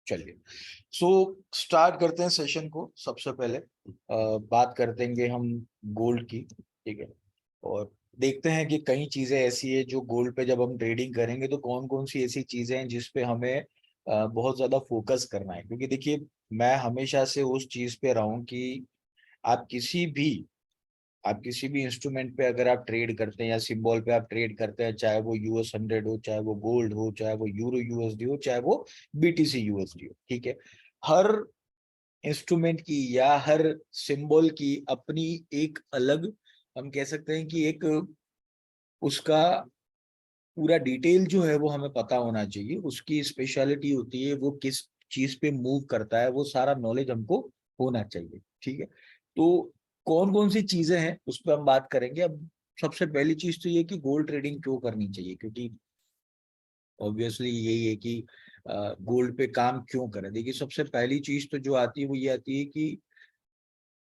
चलिए, so start करते हैं सेशन को। सबसे पहले बात करते हैं हम गोल्ड की, ठीक है। और देखते हैं कि कई चीजें ऐसी है जो गोल्ड पे जब हम ट्रेडिंग करेंगे तो कौन कौन सी ऐसी चीजें हैं जिस पे हमें बहुत ज्यादा फोकस करना है। क्योंकि देखिए, मैं हमेशा से उस चीज पे रहा हूं कि आप किसी भी आप किसी भी इंस्ट्रूमेंट पे अगर आप ट्रेड करते हैं या सिंबल पे आप ट्रेड करते हैं, चाहे वो US 100 हो, चाहे वो गोल्ड हो, चाहे वो यूरो USD हो, चाहे वो BTC USD हो, ठीक है। हर इंस्ट्रूमेंट की या हर सिंबल की अपनी एक अलग, हम कह सकते हैं कि एक उसका पूरा डिटेल जो है वो हमें पता होना चाहिए। उसकी स्पेशलिटी होती है, वो किस चीज पे मूव करता है, वो सारा नॉलेज हमको होना चाहिए, ठीक है। तो कौन कौन सी चीजें हैं उस पर हम बात करेंगे। अब सबसे पहली चीज तो ये कि गोल्ड ट्रेडिंग क्यों करनी चाहिए, क्योंकि ऑब्वियसली यही है कि गोल्ड पे काम क्यों करें। देखिए, सबसे पहली चीज तो जो आती है वो ये आती है कि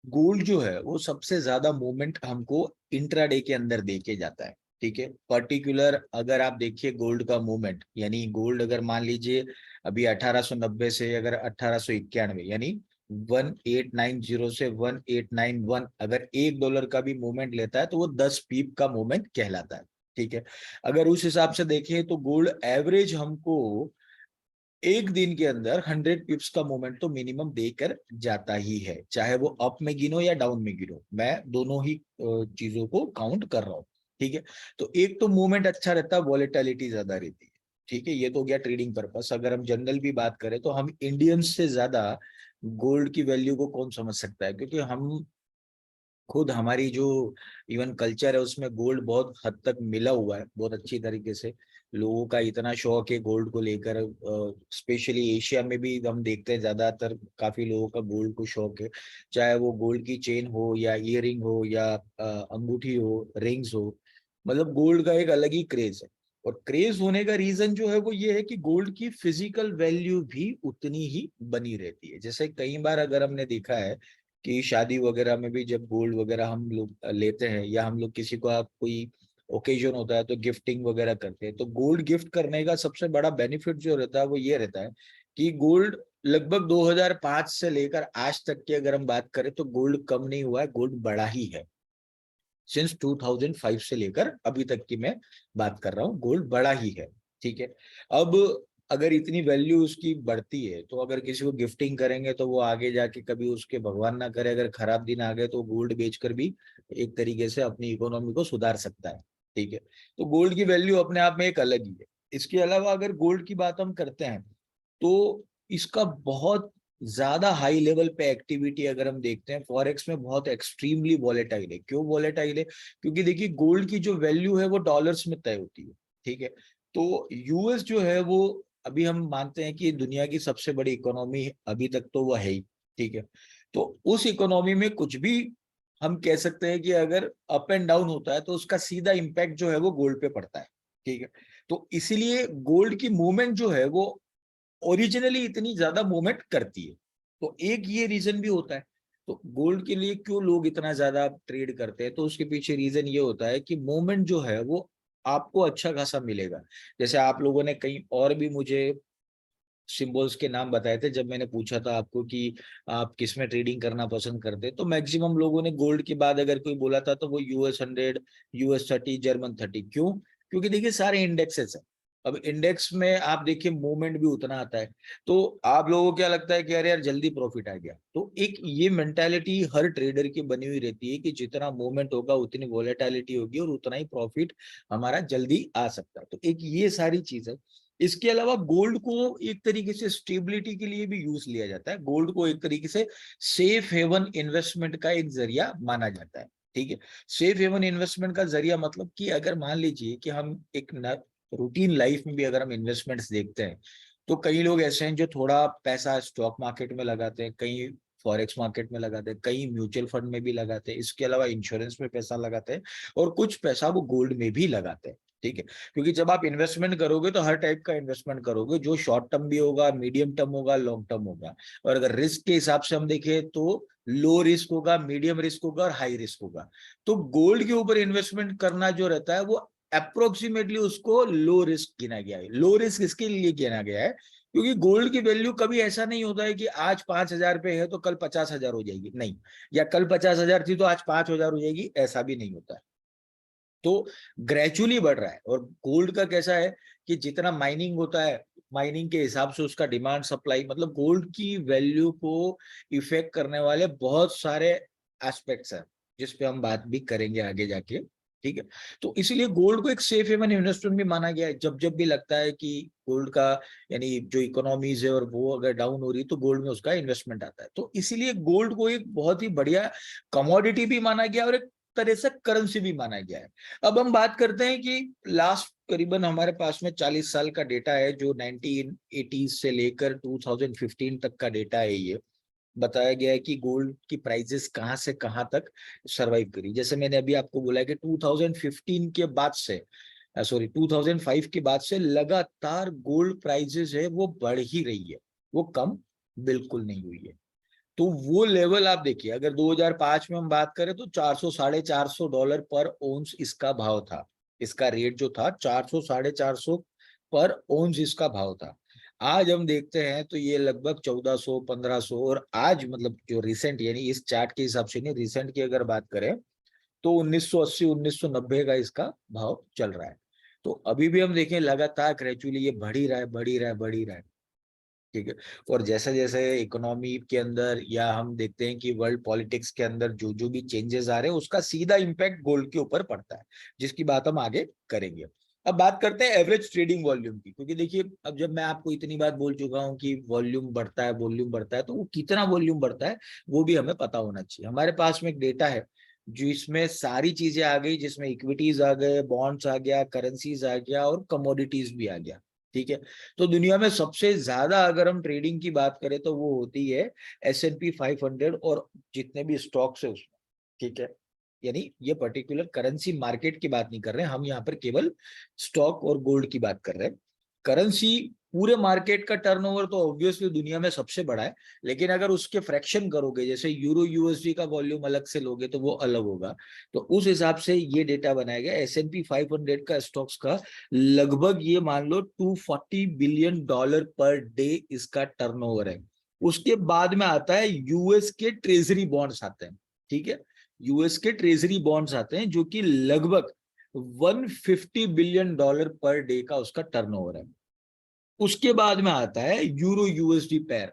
गोल्ड जो है वो सबसे ज्यादा मूवमेंट हमको इंट्राडे के अंदर देके जाता है, ठीक है। पर्टिकुलर अगर आप देखिए गोल्ड का मूवमेंट, यानी गोल्ड अगर मान लीजिए अभी 1890 से अगर 1891, यानी 1890 से 1891 अगर $1 का भी मूवमेंट लेता है तो वो 10 पीप का मूवमेंट कहलाता है, ठीक है। अगर उस हिसाब से देखें तो गोल्ड एवरेज हमको एक दिन के अंदर 100 पिप्स का मोमेंट तो मिनिमम देकर जाता ही है, चाहे वो अप में गिनो या डाउन में गिनो। मैं दोनों ही चीजों को काउंट कर रहा हूँ, ठीक है। तो एक तो मूवमेंट अच्छा रहता है, वॉलेटिलिटी ज्यादा रहती है, ठीक है। ये तो गया ट्रेडिंग पर्पस। अगर हम जनरल भी बात करें तो हम इंडियंस से ज्यादा गोल्ड की वैल्यू को कौन समझ सकता है, क्योंकि हम खुद हमारी जो इवन कल्चर है उसमें गोल्ड बहुत हद तक मिला हुआ है, बहुत अच्छी तरीके से। लोगों का इतना शौक है गोल्ड को लेकर, स्पेशली एशिया में भी हम देखते हैं ज्यादातर काफी लोगों का गोल्ड को शौक है। चाहे वो गोल्ड की चेन हो या ईयरिंग हो या अंगूठी हो, रिंग्स हो, मतलब गोल्ड का एक अलग ही क्रेज है। और क्रेज होने का रीजन जो है वो ये है कि गोल्ड की फिजिकल वैल्यू भी उतनी ही बनी रहती है। जैसे कई बार अगर हमने देखा है कि शादी वगैरह में भी जब गोल्ड वगैरह हम लोग लेते हैं या हम लोग किसी को आप कोई ओकेजन होता है तो गिफ्टिंग वगैरह करते हैं, तो गोल्ड गिफ्ट करने का सबसे बड़ा बेनिफिट जो रहता है वो ये रहता है कि गोल्ड लगभग 2005 से लेकर आज तक की अगर हम बात करें तो गोल्ड कम नहीं हुआ है, गोल्ड बढ़ा ही है। सिंस 2005 से लेकर अभी तक की मैं बात कर रहा हूँ, गोल्ड बढ़ा ही है, ठीक है। अब अगर इतनी वैल्यू उसकी बढ़ती है तो अगर किसी को गिफ्टिंग करेंगे तो वो आगे जाके कभी उसके भगवान ना करे अगर खराब दिन आ गए तो गोल्ड बेचकर भी एक तरीके से अपनी इकोनॉमी को सुधार सकता है, ठीक है। तो गोल्ड की वैल्यू अपने आप में एक अलग ही है। इसके अलावा अगर गोल्ड की बात हम करते हैं तो इसका बहुत ज्यादा हाई लेवल पे एक्टिविटी अगर हम देखते हैं, फॉरेक्स में बहुत एक्सट्रीमली वॉलेटाइल है। क्यों वॉलेटाइल है? क्योंकि देखिए गोल्ड की जो वैल्यू है वो डॉलर्स में तय होती है, ठीक है। तो यूएस जो है वो अभी हम मानते हैं कि दुनिया की सबसे बड़ी इकोनॉमी अभी तक तो वो है ही, ठीक है। तो उस इकोनॉमी में कुछ भी हम कह सकते हैं कि अगर अप एंड डाउन होता है तो उसका सीधा इम्पैक्ट जो है वो गोल्ड पे पड़ता है, ठीक है। तो इसीलिए गोल्ड की मूवमेंट जो है वो ओरिजिनली इतनी ज्यादा मूवमेंट करती है। तो एक ये रीजन भी होता है। तो गोल्ड के लिए क्यों लोग इतना ज्यादा ट्रेड करते हैं, तो उसके पीछे रीजन ये होता है कि मूवमेंट जो है वो आपको अच्छा खासा मिलेगा। जैसे आप लोगों ने कहीं और भी मुझे सिंबल्स के नाम बताए थे, जब मैंने पूछा था आपको कि आप किस में ट्रेडिंग करना पसंद करते हैं, तो मैक्सिमम लोगों ने गोल्ड के बाद अगर कोई बोला था तो वो US 100, US 30, जर्मन 30। क्यों? क्योंकि देखिए सारे इंडेक्सेस है। अब इंडेक्स में आप देखिए मूवमेंट भी उतना आता है। तो आप लोगों को क्या लगता है कि अरे यार जल्दी प्रॉफिट आ गया, तो एक ये मेंटालिटी हर ट्रेडर की बनी हुई रहती है कि जितना मूवमेंट होगा उतनी वॉलेटिलिटी होगी और उतना ही प्रॉफिट हमारा जल्दी आ सकता है। तो एक ये सारी चीज है। इसके अलावा गोल्ड को एक तरीके से स्टेबिलिटी के लिए भी यूज लिया जाता है। गोल्ड को एक तरीके से सेफ हेवन इन्वेस्टमेंट का एक जरिया माना जाता है, ठीक है। सेफ हेवन इन्वेस्टमेंट का जरिया मतलब कि अगर मान लीजिए कि हम एक रूटीन लाइफ में भी अगर हम इन्वेस्टमेंट्स देखते हैं तो कई लोग ऐसे हैं जो थोड़ा पैसा स्टॉक मार्केट में लगाते हैं, कई फॉरेक्स मार्केट में लगाते हैं, कई म्यूचुअल फंड में भी लगाते हैं, इसके अलावा इंश्योरेंस में पैसा लगाते हैं और कुछ पैसा वो गोल्ड में भी लगाते हैं, ठीक है। क्योंकि जब आप इन्वेस्टमेंट करोगे तो हर टाइप का इन्वेस्टमेंट करोगे, जो शॉर्ट टर्म भी होगा, मीडियम टर्म होगा, लॉन्ग टर्म होगा। और अगर रिस्क के हिसाब से हम देखें तो लो रिस्क होगा, मीडियम रिस्क होगा और हाई रिस्क होगा। तो गोल्ड के ऊपर इन्वेस्टमेंट करना जो रहता है वो अप्रोक्सीमेटली उसको लो रिस्क गिना गया है। लो रिस्क इसके लिए गिना गया है क्योंकि गोल्ड की वैल्यू कभी ऐसा नहीं होता है कि आज 5,000 पे है तो कल 50,000 हो जाएगी, नहीं, या कल 50,000 थी तो आज 5,000 हो जाएगी, ऐसा भी नहीं होता है। तो ग्रेजुअली बढ़ रहा है। और गोल्ड का कैसा है कि जितना माइनिंग होता है, माइनिंग के हिसाब से उसका डिमांड सप्लाई, मतलब गोल्ड की वैल्यू को इफेक्ट करने वाले बहुत सारे एस्पेक्ट्स हैं, जिस पे हम बात भी करेंगे आगे जाके, ठीक है। तो इसीलिए गोल्ड को एक सेफ हेवन इन्वेस्टमेंट भी माना गया है। जब जब भी लगता है कि गोल्ड का, यानी जो इकोनॉमीज है और वो अगर डाउन हो रही है, तो गोल्ड में उसका इन्वेस्टमेंट आता है। तो इसीलिए गोल्ड को एक बहुत ही बढ़िया कमोडिटी भी माना गया और एक तरह से करेंसी भी माना गया है। अब हम बात करते हैं कि लास्ट करीबन हमारे पास में 40 साल का डेटा है, जो 1980 से लेकर 2015 तक का डेटा है। ये बताया गया है कि गोल्ड की प्राइसेस कहां से कहां तक सरवाइव करी। जैसे मैंने अभी आपको बोला है कि 2015 के बाद से, सॉरी 2005 के बाद से लगातार गोल्ड प्राइसेस है वो बढ़ ही रही है, वो कम बिल्कुल नहीं हुई है। तो वो लेवल आप देखिए, अगर 2005 में हम बात करें तो 400 $450 पर ओंस इसका भाव था। इसका रेट जो था 400 450 पर ओंस इसका भाव था। आज हम देखते हैं तो ये लगभग 1400 1500, और आज मतलब जो रिसेंट, यानी इस चार्ट के हिसाब से नहीं, रिसेंट की अगर बात करें तो 1980 1990 का इसका भाव चल रहा है। तो अभी भी हम देखें लगातार ग्रेजुअली ये बढ़ ही रहा है, बढ़ ही रहा है, बढ़ ही रहा है, ठीक है। और जैसे जैसे इकोनॉमी के अंदर, या हम देखते हैं कि वर्ल्ड पॉलिटिक्स के अंदर जो जो भी चेंजेस आ रहे हैं, उसका सीधा इम्पैक्ट गोल्ड के ऊपर पड़ता है, जिसकी बात हम आगे करेंगे। अब बात करते हैं एवरेज ट्रेडिंग वॉल्यूम की, क्योंकि देखिए अब जब मैं आपको इतनी बात बोल चुका हूं कि वॉल्यूम बढ़ता है, वॉल्यूम बढ़ता है, तो वो कितना वॉल्यूम बढ़ता है वो भी हमें पता होना चाहिए। हमारे पास में एक डेटा है जिसमें सारी चीजें आ गई, जिसमें इक्विटीज आ गए, बॉन्ड्स आ गया, करेंसीज आ गया और कमोडिटीज भी आ गया, ठीक है। तो दुनिया में सबसे ज्यादा अगर हम ट्रेडिंग की बात करें तो वो होती है S&P 500 और जितने भी स्टॉक्स है उसमें, ठीक है। यानी ये पर्टिकुलर करेंसी मार्केट की बात नहीं कर रहे हैं हम, यहाँ पर केवल स्टॉक और गोल्ड की बात कर रहे हैं। करेंसी पूरे मार्केट का टर्नओवर तो ऑब्वियसली दुनिया में सबसे बड़ा है, लेकिन अगर उसके फ्रैक्शन करोगे, जैसे यूरो USD का वॉल्यूम अलग से लोगे तो वो अलग होगा। तो उस हिसाब से ये डेटा बनाया गया। S&P 500 का स्टॉक्स का लगभग ये मान लो $240 बिलियन पर डे इसका टर्नओवर है। उसके बाद में आता है यूएस के ट्रेजरी बॉन्ड्स आते हैं, ठीक है। यूएस के ट्रेजरी बॉन्ड्स आते हैं जो कि लगभग $150 बिलियन पर डे का उसका टर्नओवर है। उसके बाद में आता है यूरो USD पेयर,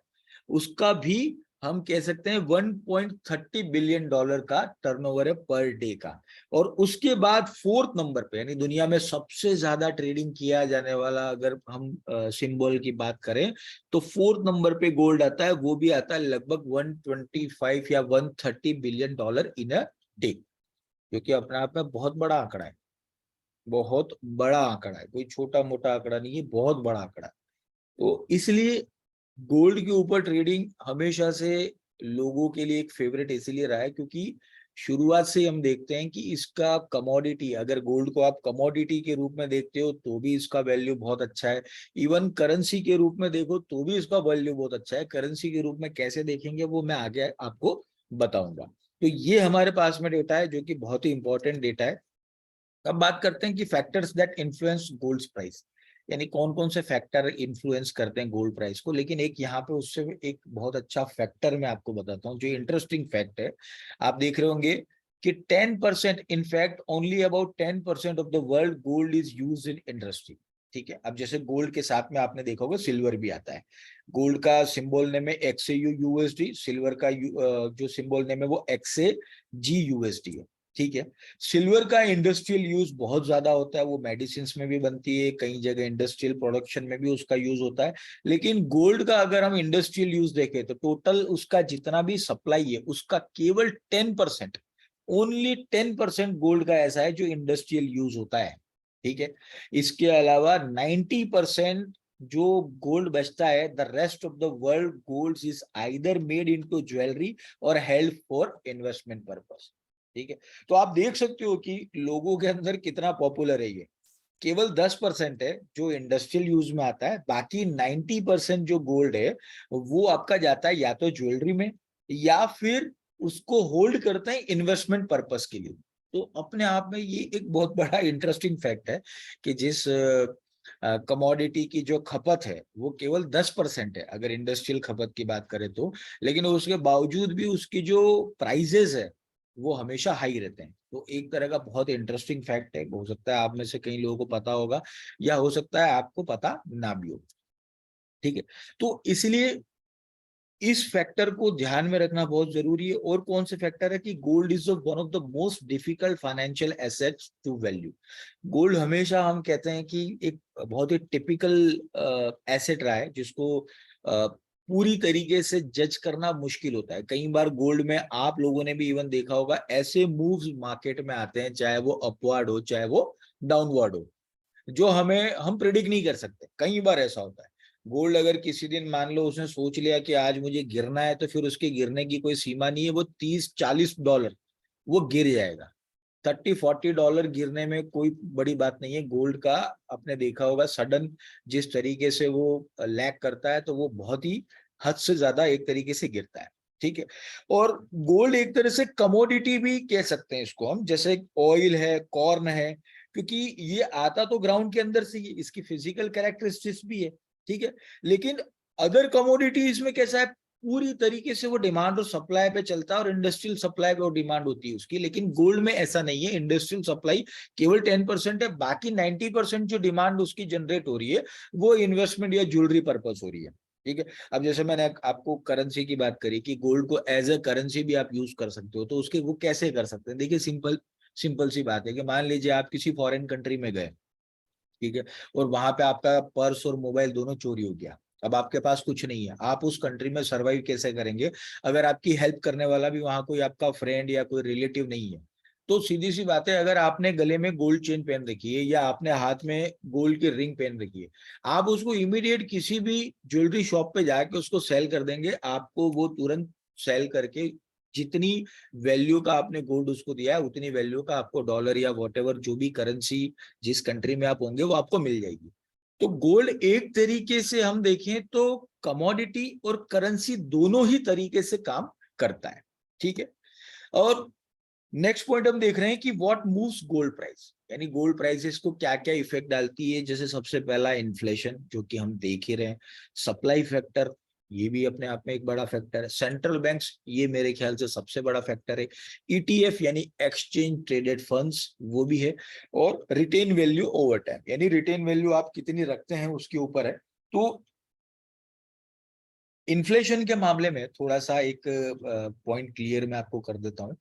उसका भी हम कह सकते हैं $1.30 बिलियन का टर्नओवर है पर डे का। और उसके बाद फोर्थ नंबर पे, यानी दुनिया में सबसे ज्यादा ट्रेडिंग किया जाने वाला, अगर हम सिंबल की बात करें, तो फोर्थ नंबर पे गोल्ड आता है। वो भी आता है लगभग 125 या $130 बिलियन इन अ डे, जो कि अपने आप में बहुत बड़ा आंकड़ा है, बहुत बड़ा आंकड़ा है, कोई छोटा मोटा आंकड़ा नहीं है, बहुत बड़ा आंकड़ा है। तो इसलिए गोल्ड के ऊपर ट्रेडिंग हमेशा से लोगों के लिए एक फेवरेट इसीलिए रहा है, क्योंकि शुरुआत से हम देखते हैं कि इसका कमोडिटी, अगर गोल्ड को आप कमोडिटी के रूप में देखते हो तो भी इसका वैल्यू बहुत अच्छा है। इवन करेंसी के रूप में देखो तो भी इसका वैल्यू बहुत अच्छा है। करेंसी के रूप में कैसे देखेंगे वो मैं आगे आपको बताऊंगा। तो ये हमारे पास में डेटा है जो कि बहुत ही इंपॉर्टेंट डेटा है। अब बात करते हैं कि factors that influence gold price, यानी कौन कौन से फैक्टर इन्फ्लुएंस करते हैं गोल्ड प्राइस को। लेकिन एक यहाँ पे उससे एक बहुत अच्छा फैक्टर मैं आपको बताता हूँ जो इंटरेस्टिंग फैक्ट है। आप देख रहे होंगे कि 10%, in fact only about 10% of the world gold is use in industry, ठीक है। अब जैसे गोल्ड के साथ में आपने देखा होगा सिल्वर भी आता है। गोल्ड का सिंबल नेम है XAU USD, सिल्वर का जो सिंबल नेम है वो XAG USD है, ठीक है। सिल्वर का इंडस्ट्रियल यूज बहुत ज्यादा होता है, वो मेडिसिन में भी बनती है, कई जगह इंडस्ट्रियल प्रोडक्शन में भी उसका यूज होता है। लेकिन गोल्ड का अगर हम इंडस्ट्रियल यूज देखें तो टोटल उसका जितना भी सप्लाई है उसका केवल 10%, ओनली 10% गोल्ड का ऐसा है जो इंडस्ट्रियल यूज होता है, ठीक है। इसके अलावा 90% जो गोल्ड बचता है, the rest of the world gold is either made into jewellery और हेल्ड फॉर इन्वेस्टमेंट पर्पस, ठीक है। तो आप देख सकते हो कि लोगों के अंदर कितना पॉपुलर है ये। केवल 10% है जो इंडस्ट्रियल यूज में आता है, बाकी 90% जो गोल्ड है वो आपका जाता है या तो ज्वेलरी में, या फिर उसको होल्ड करते हैं इन्वेस्टमेंट पर्पस के लिए। तो अपने आप में ये एक बहुत बड़ा इंटरेस्टिंग फैक्ट है कि जिस कमोडिटी की जो खपत है वो केवल 10% है अगर इंडस्ट्रियल खपत की बात करें तो, लेकिन उसके बावजूद भी उसकी जो प्राइजेस है वो हमेशा हाई रहते हैं। तो एक तरह का बहुत इंटरेस्टिंग फैक्ट है, हो सकता है आप में से कई लोगों को पता होगा या हो सकता है आपको पता ना भी हो। ठीक है, तो इसलिए इस फैक्टर को ध्यान में रखना बहुत जरूरी है। और कौन से फैक्टर है कि gold is one of the most difficult financial assets to value. Gold हमेशा हम कहते हैं कि एक बहुत ही टिपिकल एसेट रहा है जिसको पूरी तरीके से जज करना मुश्किल होता है। कई बार गोल्ड में आप लोगों ने भी इवन देखा होगा ऐसे मूव्स मार्केट में आते हैं, चाहे वो अपवर्ड हो चाहे वो डाउनवर्ड हो, जो हम प्रिडिक्ट नहीं कर सकते। कई बार ऐसा होता है गोल्ड अगर किसी दिन मान लो उसने सोच लिया कि आज मुझे गिरना है, तो फिर उसके गिरने की कोई सीमा नहीं है, वो 30-40 डॉलर वो गिर जाएगा। 30-40 डॉलर गिरने में कोई बड़ी बात नहीं है। गोल्ड का आपने देखा होगा सडन जिस तरीके से वो लैग करता है तो वो बहुत ही हद से ज्यादा एक तरीके से गिरता है। ठीक है, और गोल्ड एक तरह से कमोडिटी भी कह सकते हैं इसको हम, जैसे ऑयल है, कॉर्न है, क्योंकि ये आता तो ग्राउंड के अंदर से ही, इसकी फिजिकल कैरेक्टरिस्टिक्स भी है। ठीक है, लेकिन अदर कमोडिटीज में कैसा है, पूरी तरीके से वो डिमांड और सप्लाई पे चलता है और इंडस्ट्रियल सप्लाई पे वो डिमांड होती है उसकी। लेकिन गोल्ड में ऐसा नहीं है, इंडस्ट्रियल सप्लाई केवल 10% है, बाकी 90% जो डिमांड उसकी जनरेट हो रही है वो इन्वेस्टमेंट या ज्वेलरी पर्पस हो रही है। ठीक है, अब जैसे मैंने आपको करेंसी की बात करी कि गोल्ड को एज अ करेंसी भी आप यूज कर सकते हो, तो उसके वो कैसे कर सकते हैं? देखिए सिंपल सिंपल सी बात है कि मान लीजिए आप किसी फॉरेन कंट्री में गए, ठीक है, और वहां पे आपका पर्स और मोबाइल दोनों चोरी हो गया। अब आपके पास कुछ नहीं है, आप उस कंट्री में सरवाइव कैसे करेंगे अगर आपकी हेल्प करने वाला भी वहां कोई आपका फ्रेंड या कोई रिलेटिव नहीं है? तो सीधी सी बात है, अगर आपने गले में गोल्ड चेन पहन रखी है या आपने हाथ में गोल्ड की रिंग पहन रखी है, आप उसको इमीडिएट किसी भी ज्वेलरी शॉप पे जाके उसको सेल कर देंगे, आपको वो तुरंत सेल करके जितनी वैल्यू का आपने गोल्ड उसको दिया है उतनी वैल्यू का आपको डॉलर या वॉटेवर जो भी करेंसी जिस कंट्री में आप होंगे वो आपको मिल जाएगी। तो गोल्ड एक तरीके से हम देखें तो कमोडिटी और करेंसी दोनों ही तरीके से काम करता है। ठीक है, और नेक्स्ट पॉइंट हम देख रहे हैं कि व्हाट मूव्स गोल्ड प्राइस, यानी गोल्ड प्राइसेस को क्या क्या इफेक्ट डालती है। जैसे सबसे पहला इन्फ्लेशन, जो कि हम देख ही रहे हैं। सप्लाई फैक्टर, ये भी अपने आप में एक बड़ा फैक्टर है। सेंट्रल बैंक्स, ये मेरे ख्याल से सबसे बड़ा फैक्टर है। ईटीएफ यानी एक्सचेंज ट्रेडेड फंड्स, वो भी है। और रिटेन वैल्यू ओवर टाइम, यानी रिटेन वैल्यू आप कितनी रखते हैं उसके ऊपर है। तो इन्फ्लेशन के मामले में थोड़ा सा एक पॉइंट क्लियर मैं आपको कर देता हूँ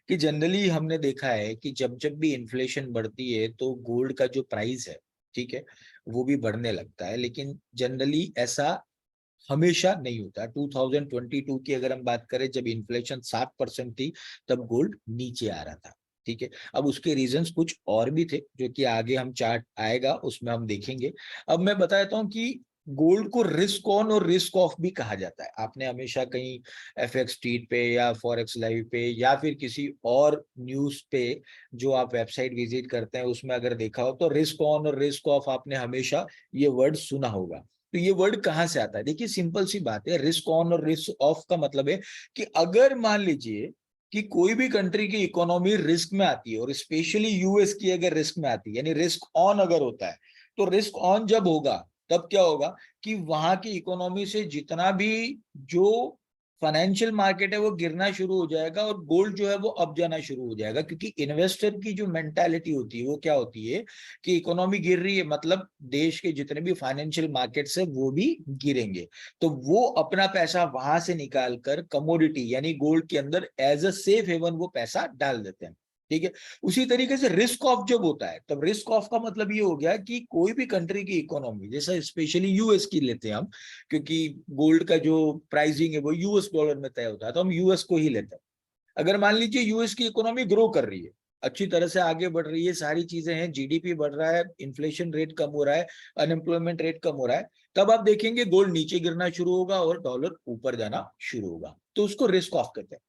कि जनरली हमने देखा है कि जब जब भी इन्फ्लेशन बढ़ती है तो गोल्ड का जो प्राइस है, ठीक है, वो भी बढ़ने लगता है। लेकिन जनरली ऐसा हमेशा नहीं होता। 2022 की अगर हम बात करें, जब इन्फ्लेशन 7% थी, तब गोल्ड नीचे आ रहा था। ठीक है, अब उसके रीजंस कुछ और भी थे जो कि आगे हम चार्ट आएगा उसमें हम देखेंगे। अब मैं बता देता हूँ कि गोल्ड को रिस्क ऑन और रिस्क ऑफ भी कहा जाता है। आपने हमेशा कहीं एफएक्स स्ट्रीट पे या फॉरेक्स लाइव पे या फिर किसी और न्यूज पे जो आप वेबसाइट विजिट करते हैं उसमें अगर देखा हो तो रिस्क ऑन और रिस्क ऑफ आपने हमेशा ये वर्ड सुना होगा। तो ये वर्ड कहाँ से आता है? देखिए सिंपल सी बात है, रिस्क ऑन और रिस्क ऑफ का मतलब है कि अगर मान लीजिए कि कोई भी कंट्री की इकोनॉमी रिस्क में आती है और स्पेशली यूएस की अगर रिस्क में आती है, यानी रिस्क ऑन अगर होता है, तो रिस्क ऑन जब होगा तब क्या होगा कि वहां की इकोनॉमी से जितना भी जो फाइनेंशियल मार्केट है वो गिरना शुरू हो जाएगा और गोल्ड जो है वो अप जाना शुरू हो जाएगा। क्योंकि इन्वेस्टर की जो मेंटालिटी होती है वो क्या होती है कि इकोनॉमी गिर रही है मतलब देश के जितने भी फाइनेंशियल मार्केट्स है वो भी गिरेंगे, तो वो अपना पैसा वहां से निकाल कर कमोडिटी यानी गोल्ड के अंदर एज अ सेफ हेवन वो पैसा डाल देते हैं। ठीक है, उसी तरीके से रिस्क ऑफ जब होता है तब रिस्क ऑफ का मतलब ये हो गया कि कोई भी कंट्री की इकोनॉमी, जैसे स्पेशली यूएस की लेते हैं हम, क्योंकि गोल्ड का जो प्राइसिंग है वो यूएस डॉलर में तय होता है, तो हम यूएस को ही लेते हैं। अगर मान लीजिए यूएस की इकोनॉमी ग्रो कर रही है, अच्छी तरह से आगे बढ़ रही है, सारी चीजें हैं, जीडीपी बढ़ रहा है, इन्फ्लेशन रेट कम हो रहा है, अनएम्प्लॉयमेंट रेट कम हो रहा है, तब आप देखेंगे गोल्ड नीचे गिरना शुरू होगा और डॉलर ऊपर जाना शुरू होगा। तो उसको रिस्क ऑफ कहते हैं।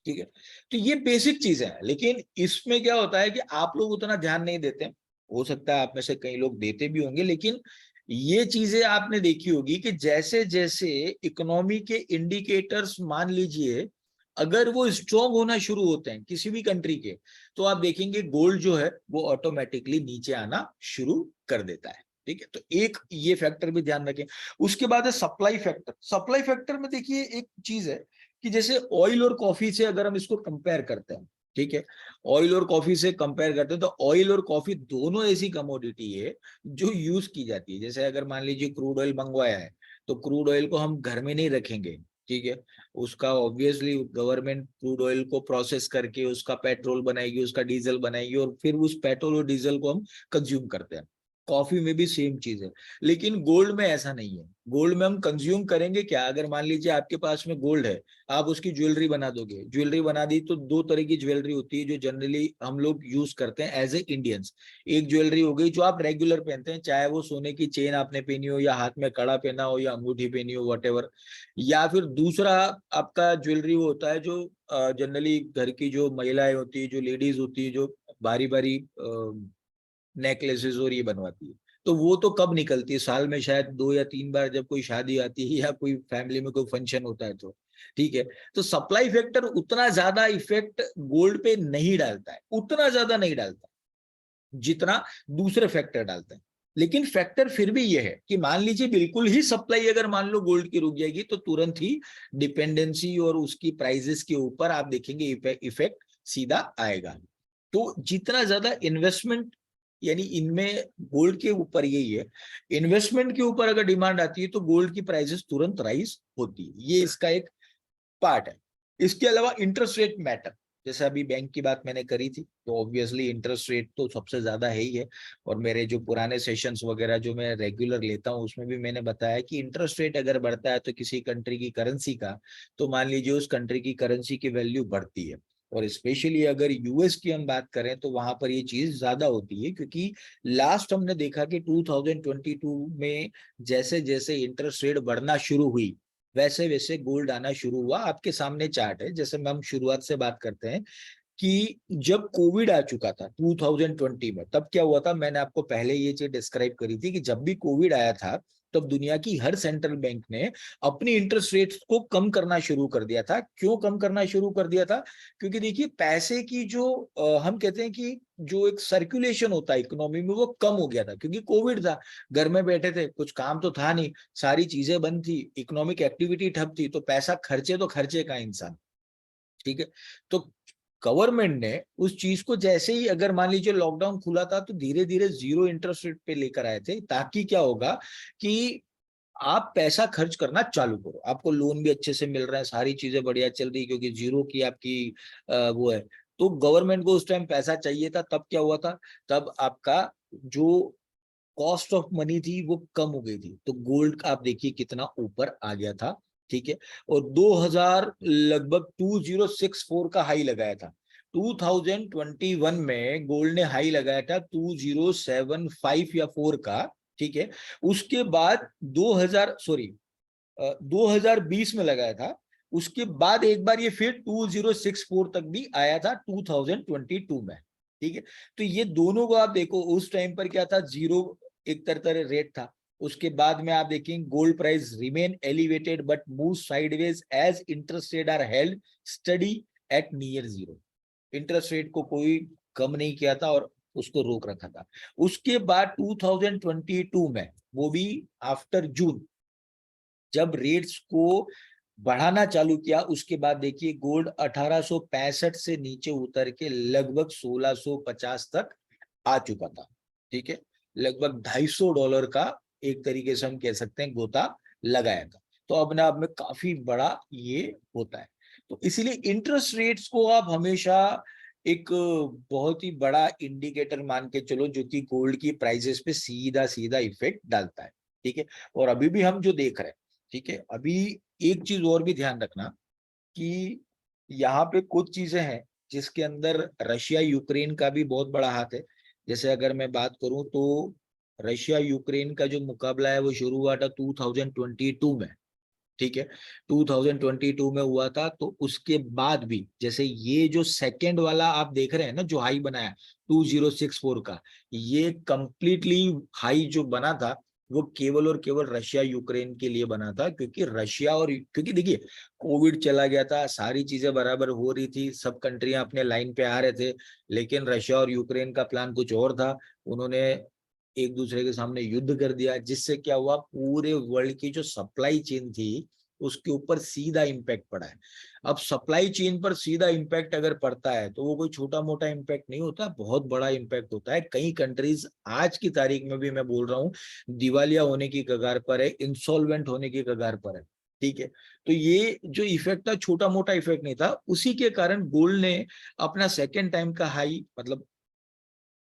ठीक है, तो ये बेसिक चीजें हैं। लेकिन इसमें क्या होता है कि आप लोग उतना ध्यान नहीं देते। हो सकता है आप में से कई लोग देते भी होंगे, लेकिन ये चीजें आपने देखी होगी कि जैसे जैसे इकोनॉमी के इंडिकेटर्स मान लीजिए अगर वो स्ट्रॉन्ग होना शुरू होते हैं किसी भी कंट्री के, तो आप देखेंगे गोल्ड जो है वो ऑटोमेटिकली नीचे आना शुरू कर देता है। ठीक है, तो एक ये फैक्टर भी ध्यान रखें। उसके बाद है सप्लाई फैक्टर। सप्लाई फैक्टर में देखिए एक चीज है कि जैसे ऑयल और कॉफी से अगर हम इसको कंपेयर करते हैं, ठीक है, ऑयल और कॉफी से कंपेयर करते हैं तो ऑयल और कॉफी दोनों ऐसी कमोडिटी है जो यूज की जाती है। जैसे अगर मान लीजिए क्रूड ऑयल मंगवाया है तो क्रूड ऑयल को हम घर में नहीं रखेंगे, ठीक है, उसका ऑब्वियसली गवर्नमेंट क्रूड ऑयल को प्रोसेस करके उसका पेट्रोल बनाएगी, उसका डीजल बनाएगी और फिर उस पेट्रोल और डीजल को हम कंज्यूम करते हैं। कॉफी में भी सेम चीज है, लेकिन गोल्ड में ऐसा नहीं है। गोल्ड में हम कंज्यूम करेंगे क्या, अगर मान लीजिए आपके पास में गोल्ड है, आप उसकी ज्वेलरी बना दोगे, ज्वेलरी बना दी तो दो तरह की ज्वेलरी होती है जो जनरली हम लोग यूज करते हैं एज ए इंडियंस। एक ज्वेलरी हो गई जो आप रेगुलर पहनते हैं, चाहे वो सोने की चेन आपने पहनी हो या हाथ में कड़ा पहना हो या अंगूठी पहनी हो, वट, या फिर दूसरा आपका ज्वेलरी वो होता है जो जनरली घर की जो महिलाएं होती है, जो लेडीज होती है, जो बारी बारी नेकलेसेस और ये बनवाती है, तो वो तो कब निकलती है, साल में शायद 2 या 3 बार, जब कोई शादी आती है या कोई फैमिली में कोई फंक्शन होता है तो, ठीक है। तो सप्लाई फैक्टर उतना ज्यादा इफेक्ट गोल्ड पे नहीं डालता है, उतना ज्यादा नहीं डालता जितना दूसरे फैक्टर डालते हैं। लेकिन फैक्टर फिर भी ये है कि मान लीजिए बिल्कुल ही सप्लाई अगर मान लो गोल्ड की रुक जाएगी तो तुरंत ही डिपेंडेंसी और उसकी प्राइजेस के ऊपर आप देखेंगे इफेक्ट सीधा आएगा। तो जितना ज्यादा इन्वेस्टमेंट, यानी इनमें गोल्ड के ऊपर यही है, इन्वेस्टमेंट के ऊपर अगर डिमांड आती है तो गोल्ड की प्राइसेस तुरंत राइज होती है, ये इसका एक पार्ट है। इसके अलावा इंटरेस्ट रेट मैटर, जैसे अभी बैंक की बात मैंने करी थी तो ऑब्वियसली इंटरेस्ट रेट तो सबसे ज्यादा है ही है। और मेरे जो पुराने सेशंस वगैरह जो मैं रेगुलर लेता हूँ उसमें भी मैंने बताया कि इंटरेस्ट रेट अगर बढ़ता है तो किसी कंट्री की करेंसी का, तो मान लीजिए उस कंट्री की करेंसी की वैल्यू बढ़ती है। और स्पेशली अगर यूएस की हम बात करें तो वहां पर ये चीज ज्यादा होती है, क्योंकि लास्ट हमने देखा कि 2022 में जैसे जैसे इंटरेस्ट रेट बढ़ना शुरू हुई वैसे वैसे गोल्ड आना शुरू हुआ। आपके सामने चार्ट है, जैसे हम शुरुआत से बात करते हैं कि जब कोविड आ चुका था 2020 में, तब क्या हुआ था, मैंने आपको पहले ये चीज डिस्क्राइब करी थी कि जब भी कोविड आया था तब दुनिया की हर सेंट्रल बैंक ने अपनी इंटरेस्ट रेट्स को कम करना शुरू कर दिया था। क्यों कम करना शुरू कर दिया था, क्योंकि देखिए पैसे की जो हम कहते हैं कि जो एक सर्कुलेशन होता है इकोनॉमी में वो कम हो गया था, क्योंकि कोविड था, घर में बैठे थे, कुछ काम तो था नहीं, सारी चीजें बंद थी, इकोनॉमिक एक्टिविटी ठप थी, तो पैसा खर्चे तो खर्चे का इंसान, ठीक है। तो गवर्नमेंट ने उस चीज को जैसे ही, अगर मान लीजिए लॉकडाउन खुला था तो धीरे धीरे जीरो इंटरेस्ट रेट पे लेकर आए थे, ताकि क्या होगा कि आप पैसा खर्च करना चालू करो, आपको लोन भी अच्छे से मिल रहा है, सारी चीजें बढ़िया चल रही, क्योंकि जीरो की आपकी वो है। तो गवर्नमेंट को उस टाइम पैसा चाहिए था, तब क्या हुआ था, तब आपका जो कॉस्ट ऑफ मनी थी वो कम हो गई थी, तो गोल्ड का आप देखिए कितना ऊपर आ गया था, ठीक है। और 2000 लगभग 2064 का हाई लगाया था। 2021 में गोल्ड ने हाई लगाया था 2075 या 4 का, ठीक है। उसके बाद 2020 में लगाया था, उसके बाद एक बार ये फिर 2064 तक भी आया था 2022 में, ठीक है। तो ये दोनों को आप देखो, उस टाइम पर क्या था, जीरो एक तरह रेट था। उसके बाद में आप देखेंगे gold price remain elevated but move sideways as interest rate are held steady at near zero. Interest rate को कोई कम नहीं किया था और उसको रोक रखा था। उसके बाद 2022 में, वो भी आफ्टर जून, जब रेट्स को बढ़ाना चालू किया, उसके बाद देखिए गोल्ड 1865 से नीचे उतर के लगभग 1650 तक आ चुका था, ठीक है। लगभग $250 का एक तरीके से हम कह सकते हैं गोता लगाया था। तो अपने आप में काफी बड़ा ये होता है। तो इसीलिए इंटरेस्ट रेट्स को आप हमेशा एक बहुत ही बड़ा इंडिकेटर मान के चलो, जो कि गोल्ड की प्राइसेस पे सीधा सीधा इफेक्ट डालता है, ठीक है। और अभी भी हम जो देख रहे हैं, ठीक है, अभी एक चीज और भी ध्यान रखना कि यहाँ पे कुछ चीजें हैं जिसके अंदर रशिया यूक्रेन का भी बहुत बड़ा हाथ है। जैसे अगर मैं बात करूं तो रशिया यूक्रेन का जो मुकाबला है वो शुरू हुआ था 2022 में, ठीक है, 2022 में हुआ था। तो उसके बाद भी जैसे ये जो सेकंड वाला आप देख रहे हैं ना, जो हाई बनाया 2064 का, ये कंप्लीटली हाई जो बना था वो केवल और केवल रशिया यूक्रेन के लिए बना था, क्योंकि रशिया और, क्योंकि देखिए कोविड चला गया था, सारी चीजें बराबर हो रही थी, सब कंट्रियां अपने लाइन पे आ रहे थे, लेकिन रशिया और यूक्रेन का प्लान कुछ और था। उन्होंने एक दूसरे के सामने युद्ध कर दिया, जिससे क्या हुआ, पूरे वर्ल्ड की जो सप्लाई चेन थी उसके ऊपर सीधा इम्पैक्ट पड़ा है। अब सप्लाई चेन पर सीधा इम्पैक्ट अगर पड़ता है तो वो कोई छोटा मोटा इम्पैक्ट नहीं होता, बहुत बड़ा इम्पैक्ट होता है। कई कंट्रीज आज की तारीख में भी, मैं बोल रहा हूँ, दिवालिया होने की कगार पर है, इंसॉल्वेंट होने की कगार पर है। ठीक है, तो ये जो इफेक्ट था छोटा मोटा इफेक्ट नहीं था, उसी के कारण गोल्ड ने अपना सेकेंड टाइम का हाई, मतलब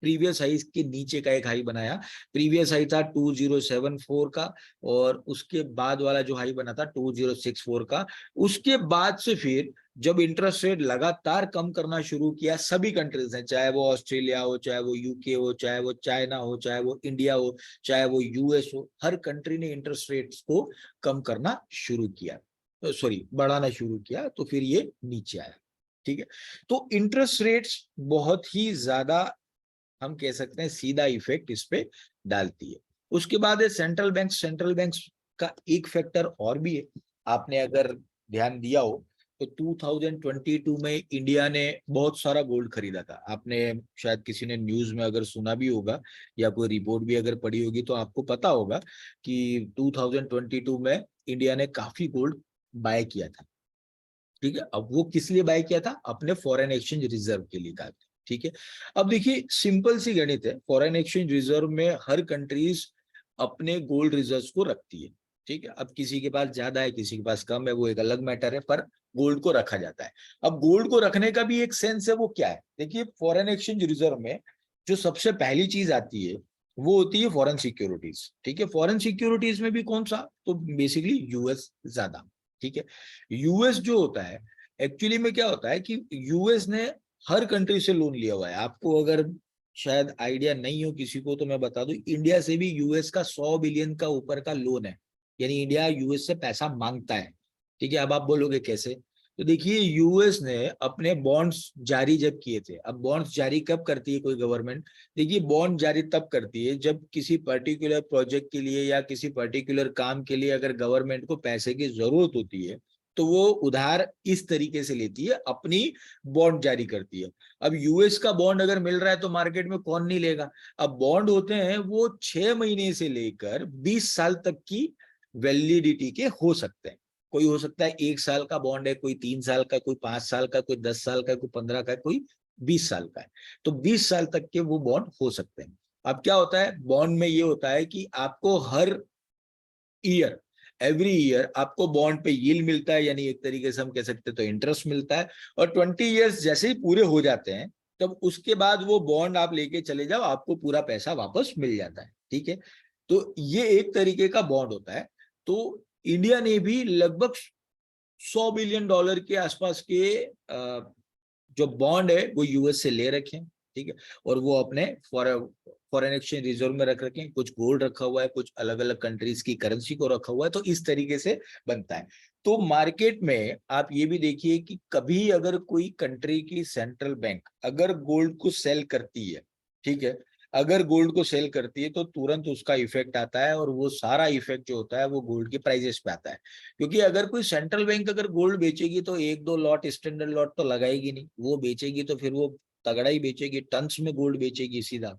प्रीवियस हाई के नीचे का एक हाई बनाया। प्रीवियस हाई था 2074 का, और उसके बाद वाला जो हाई बना था 2064 का। उसके बाद से फिर जब इंटरेस्ट रेट लगातार कम करना शुरू किया सभी कंट्रीज ने, चाहे वो ऑस्ट्रेलिया हो, चाहे वो यूके हो, चाहे वो चाइना हो, चाहे वो इंडिया हो, चाहे वो यूएस हो, हर कंट्री ने इंटरेस्ट रेट्स को कम करना शुरू किया, सॉरी बढ़ाना शुरू किया, तो फिर ये नीचे आया। ठीक है, तो इंटरेस्ट रेट्स बहुत ही ज्यादा, हम कह सकते हैं, सीधा इफेक्ट इस पे डालती है। उसके बाद है सेंट्रल बैंक। सेंट्रल बैंक का एक फैक्टर और भी है, आपने अगर ध्यान दिया हो तो 2022 में इंडिया ने बहुत सारा गोल्ड खरीदा था। आपने शायद किसी ने न्यूज में अगर सुना भी होगा या कोई रिपोर्ट भी अगर पढ़ी होगी तो आपको पता होगा कि 2022 में इंडिया ने काफी गोल्ड बाय किया था। ठीक है, अब वो किस लिए बाय किया था, अपने फॉरेन एक्सचेंज रिजर्व के लिए कहा। ठीक है, अब देखिए सिंपल सी गणित है, फॉरेन एक्सचेंज रिजर्व में हर कंट्रीज अपने गोल्ड रिजर्व्स को रखती है। ठीक है, अब किसी के पास ज्यादा है, किसी के पास कम है, वो एक अलग मैटर है, पर गोल्ड को रखा जाता है। अब गोल्ड को रखने का भी एक सेंस है, वो क्या है, देखिए फॉरेन एक्सचेंज रिजर्व में जो सबसे पहली चीज आती है वो होती है फॉरेन सिक्योरिटीज। ठीक है, फॉरेन सिक्योरिटीज में भी कौन सा, तो बेसिकली यूएस ज्यादा। ठीक है, यूएस जो होता है, एक्चुअली में क्या होता है कि यूएस ने हर कंट्री से लोन लिया हुआ है। आपको अगर शायद आइडिया नहीं हो किसी को तो मैं बता दूं, इंडिया से भी यूएस का 100 बिलियन का ऊपर का लोन है, यानी इंडिया यूएस से पैसा मांगता है। ठीक है, अब आप बोलोगे कैसे, तो देखिए यूएस ने अपने बॉन्ड्स जारी जब किए थे, अब बॉन्ड्स जारी कब करती है कोई गवर्नमेंट, देखिए बॉन्ड जारी तब करती है जब किसी पर्टिकुलर प्रोजेक्ट के लिए या किसी पर्टिकुलर काम के लिए अगर गवर्नमेंट को पैसे की जरूरत होती है तो वो उधार इस तरीके से लेती है, अपनी बॉन्ड जारी करती है। अब यूएस का बॉन्ड अगर मिल रहा है तो मार्केट में कौन नहीं लेगा। अब बॉन्ड होते हैं वो 6 महीने से लेकर 20 साल तक की वैलिडिटी के हो सकते हैं। कोई हो सकता है 1 साल का बॉन्ड है, कोई 3 साल का, कोई 5 साल का, कोई 10 साल का, कोई 15 का, कोई 20 साल का है। तो 20 साल तक के वो बॉन्ड हो सकते हैं। अब क्या होता है बॉन्ड में, ये होता है कि आपको हर ईयर, एवरी ईयर आपको बॉन्ड पे यील्ड मिलता है, यानी एक तरीके से हम कह सकते हैं तो इंटरेस्ट मिलता है। और 20 ईयर्स जैसे ही पूरे हो जाते हैं तब उसके बाद वो बॉन्ड आप लेके चले जाओ, आपको पूरा पैसा वापस मिल जाता है। ठीक है, तो ये एक तरीके का बॉन्ड होता है। तो इंडिया ने भी लगभग 100 बिलियन डॉलर के आसपास के जो बॉन्ड है वो यूएस से ले रखे हैं। ठीक है, और वो अपने फॉरेन एक्सचेंज रिजर्व में रख रखे हैं, कुछ गोल्ड रखा हुआ है, कुछ अलग अलग कंट्रीज की करेंसी को रखा हुआ है, तो इस तरीके से बनता है। तो मार्केट में आप ये भी देखिए कि कभी अगर कोई कंट्री की सेंट्रल बैंक अगर गोल्ड को सेल करती है, ठीक है, अगर गोल्ड को सेल करती है तो तुरंत उसका इफेक्ट आता है, और वो सारा इफेक्ट जो होता है वो गोल्ड के प्राइजेस पे आता है। क्योंकि अगर कोई सेंट्रल बैंक अगर गोल्ड बेचेगी तो एक दो लॉट स्टैंडर्ड लॉट तो लगाएगी नहीं, वो बेचेगी तो फिर वो तगड़ा ही बेचेगी, टन्स में गोल्ड बेचेगी सीधा।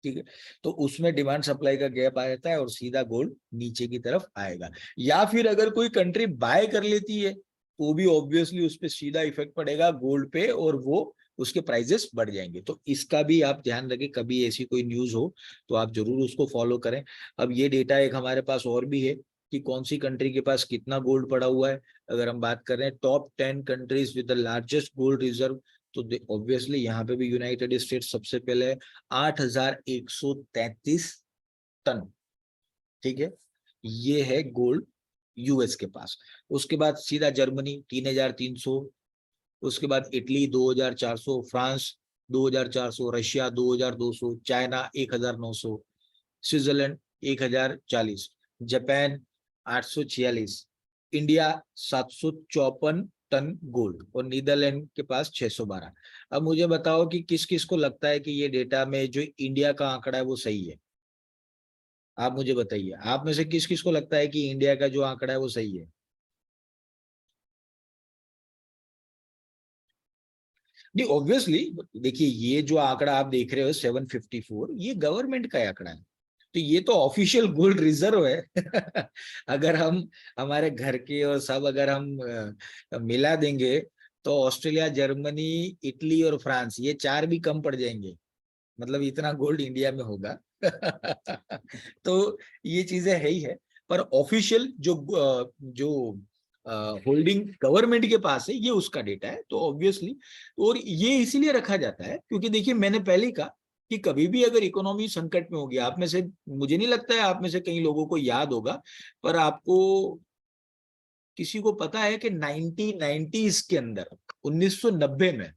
ठीक है, तो उसमें डिमांड सप्लाई का गैप आ जाता है और सीधा गोल्ड नीचे की तरफ आएगा। या फिर अगर कोई कंट्री बाय कर लेती है तो भी ऑब्वियसली उस पर सीधा इफेक्ट पड़ेगा गोल्ड पे, और वो उसके प्राइजेस बढ़ जाएंगे। तो इसका भी आप ध्यान रखें, कभी ऐसी कोई न्यूज हो तो आप जरूर उसको फॉलो करें। अब ये डेटा एक हमारे पास और भी है कि कौन सी कंट्री के पास कितना गोल्ड पड़ा हुआ है। अगर हम बात कर रहे हैं top 10 countries with the largest gold reserve, तो ऑब्वियसली यहाँ पे भी यूनाइटेड स्टेट्स सबसे पहले है, 8,133 टन। ठीक है, ये है गोल्ड यूएस के पास। उसके बाद सीधा जर्मनी 3,300, उसके बाद Italy 2,400, France 2,400, Russia 2,200, China 1,900, Switzerland 1,040, Japan 846, India 754 tonne gold, और नीदरलैंड के पास 612। अब मुझे बताओ कि किस किस को लगता है कि ये डेटा में जो इंडिया का आंकड़ा है वो सही है। आप मुझे बताइए, आप में से किस किस को लगता है कि इंडिया का जो आंकड़ा है वो सही है। नहीं ऑब्वियसली, देखिए ये जो आंकड़ा आप देख रहे हो 754, ये गवर्नमेंट का आंकड़ा है। तो ये तो ऑफिशियल गोल्ड रिजर्व है। अगर हम हमारे घर के और सब अगर हम मिला देंगे तो ऑस्ट्रेलिया, जर्मनी, इटली और फ्रांस, ये 4 भी कम पड़ जाएंगे। मतलब इतना गोल्ड इंडिया में होगा। तो ये चीजें है ही है। पर ऑफिशियल जो होल्डिंग गवर्नमेंट के पास है, ये उसका डेटा है, तो ऑब्वियसली। और ये इसीलिए रखा जाता है क्योंकि देखिए, मैंने पहले ही कहा कि कभी भी अगर इकोनॉमी संकट में होगी, आप में से, मुझे नहीं लगता है आप में से कई लोगों को याद होगा, पर आपको किसी को पता है कि 1990s के अंदर, 1990 में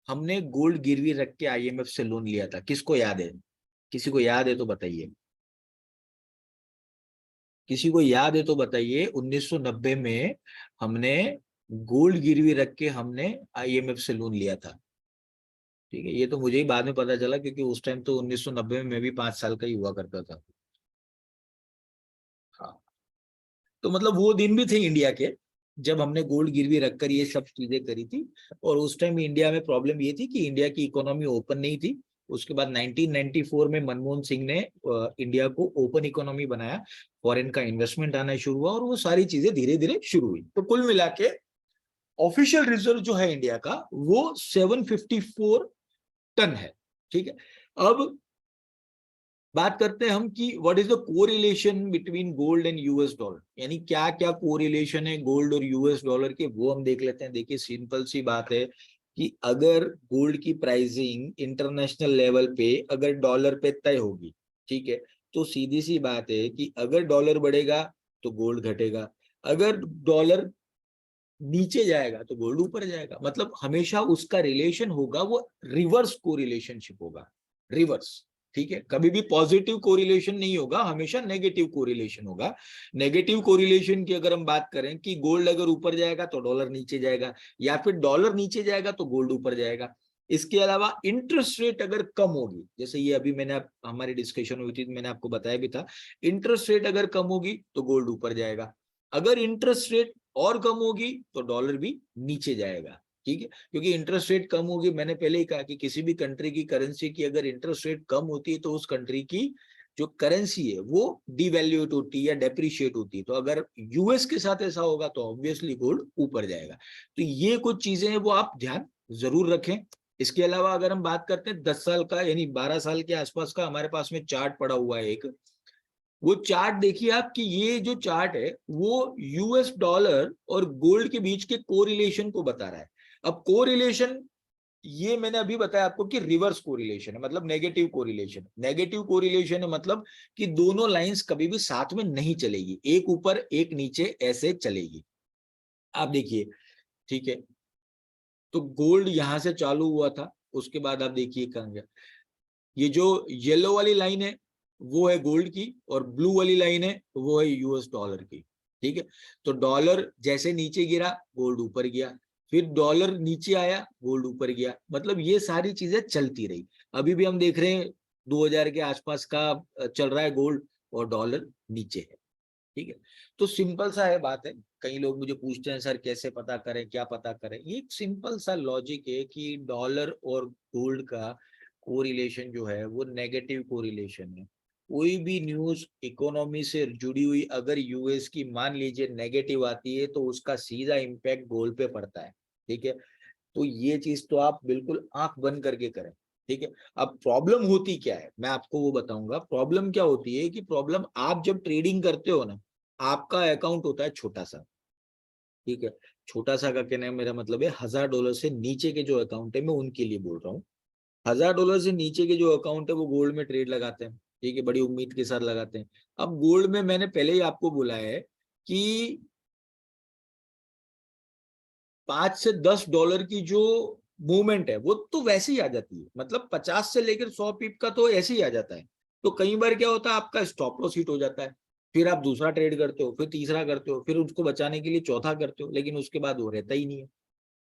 हमने गोल्ड गिरवी रख के आईएमएफ से लोन लिया था? किसको याद है? किसी को याद है तो बताइए। किसी को याद है तो बताइए। 1990 में हमने गोल्ड गिरवी रख के हमने आईएमएफ से लोन लिया था। ठीक है, ये तो मुझे ही बाद में पता चला, क्योंकि उस टाइम तो 1990 में मैं भी 5 साल का ही हुआ करता था। हाँ, तो मतलब वो दिन भी थे इंडिया के, जब हमने गोल्ड गिरवी रखकर ये सब चीजें करी थी। और उस टाइम इंडिया में प्रॉब्लम ये थी कि इंडिया की इकोनॉमी ओपन नहीं थी। उसके बाद 1994 में मनमोहन सिंह ने इंडिया को ओपन इकोनॉमी बनाया, फॉरेन का इन्वेस्टमेंट आना शुरू हुआ, और वो सारी चीजें धीरे धीरे शुरू हुई। तो कुल मिला के ऑफिशियल रिजर्व जो है इंडिया का, वो 754 टन है। ठीक है, अब बात करते हैं हम कि what is the correlation between gold and US dollar, यानी क्या क्या कोरिलेशन है गोल्ड और यूएस डॉलर के, वो हम देख लेते हैं। देखिए, सिंपल सी बात है कि अगर गोल्ड की प्राइसिंग इंटरनेशनल लेवल पे अगर डॉलर पे तय होगी, ठीक है, तो सीधी सी बात है कि अगर डॉलर बढ़ेगा तो गोल्ड घटेगा, अगर डॉलर नीचे जाएगा तो गोल्ड ऊपर जाएगा। मतलब हमेशा उसका रिलेशन होगा, वो रिवर्स कोरिलेशनशिप होगा, रिवर्स। ठीक है, कभी भी पॉजिटिव कोरिलेशन नहीं होगा, हमेशा नेगेटिव कोरिलेशन होगा। नेगेटिव कोरिलेशन की अगर हम बात करें कि गोल्ड अगर ऊपर जाएगा तो डॉलर नीचे जाएगा, या फिर डॉलर नीचे जाएगा तो गोल्ड ऊपर जाएगा। इसके अलावा इंटरेस्ट रेट अगर कम होगी, जैसे ये अभी हमारी डिस्कशन हुई थी, मैंने आपको बताया भी था, इंटरेस्ट रेट अगर कम होगी तो गोल्ड ऊपर जाएगा, अगर इंटरेस्ट रेट और कम होगी तो डॉलर भी नीचे जाएगा। ठीक है, क्योंकि इंटरेस्ट रेट कम होगी, मैंने पहले ही कहा कि किसी भी कंट्री की करेंसी की अगर इंटरेस्ट रेट कम होती है तो उस कंट्री की जो करेंसी है वो डिवैल्यूएट होती है या डेप्रिशिएट होती है। तो अगर यूएस के साथ ऐसा होगा तो ऑब्वियसली गोल्ड ऊपर जाएगा। तो ये कुछ चीजें हैं, वो आप ध्यान जरूर रखें। इसके अलावा अगर हम बात करते हैं 10 साल का, यानी 12 साल के आसपास का, हमारे पास में चार्ट पड़ा हुआ है एक, वो चार्ट देखिए आप कि ये जो चार्ट है वो यूएस डॉलर और गोल्ड के बीच के कोरिलेशन को बता रहा है। अब कोरिलेशन, ये मैंने अभी बताया आपको कि रिवर्स कोरिलेशन है, मतलब नेगेटिव कोरिलेशन। नेगेटिव कोरिलेशन है मतलब कि दोनों लाइंस कभी भी साथ में नहीं चलेगी, एक ऊपर एक नीचे ऐसे चलेगी। आप देखिए, ठीक है, तो गोल्ड यहां से चालू हुआ था, उसके बाद आप देखिए कहां गया। ये जो येलो वाली लाइन है वो है गोल्ड की, और ब्लू वाली लाइन है वो है यूएस डॉलर की। ठीक है, तो डॉलर जैसे नीचे गिरा गोल्ड ऊपर गया, फिर डॉलर नीचे आया गोल्ड ऊपर गया, मतलब ये सारी चीजें चलती रही। अभी भी हम देख रहे हैं 2000 के आसपास का चल रहा है गोल्ड, और डॉलर नीचे है। ठीक है, तो सिंपल सा है बात है। कई लोग मुझे पूछते हैं सर कैसे पता करें, क्या पता करें। ये एक सिंपल सा लॉजिक है कि डॉलर और गोल्ड का कोरिलेशन जो है वो नेगेटिव कोरिलेशन है। कोई भी न्यूज इकोनॉमी से जुड़ी हुई अगर यूएस की मान लीजिए नेगेटिव आती है तो उसका सीधा इम्पैक्ट गोल्ड पे पड़ता है। ठीक है, तो ये चीज तो आप बिल्कुल आंख बंद करके करें। ठीक है, अब प्रॉब्लम होती क्या है मैं आपको वो बताऊंगा। प्रॉब्लम क्या होती है कि प्रॉब्लम, आप जब ट्रेडिंग करते हो ना, आपका अकाउंट होता है छोटा सा। ठीक है, छोटा सा का कहने का मेरा मतलब है $1000 से नीचे के जो अकाउंट है, मैं उनके लिए बोल रहा हूँ। $1000 से नीचे के जो अकाउंट है वो गोल्ड में ट्रेड लगाते हैं। ठीक है, बड़ी उम्मीद के साथ लगाते हैं। अब गोल्ड में मैंने पहले ही आपको बोला है कि $5 से $10 की जो मूवमेंट है वो तो वैसे ही आ जाती है, मतलब 50 से लेकर 100 पिप का तो ऐसे ही आ जाता है। तो कई बार क्या होता है, आपका स्टॉप लॉस हिट हो जाता है, फिर आप दूसरा ट्रेड करते हो, फिर तीसरा करते हो, फिर उसको बचाने के लिए चौथा करते हो, लेकिन उसके बाद वो रहता ही नहीं है।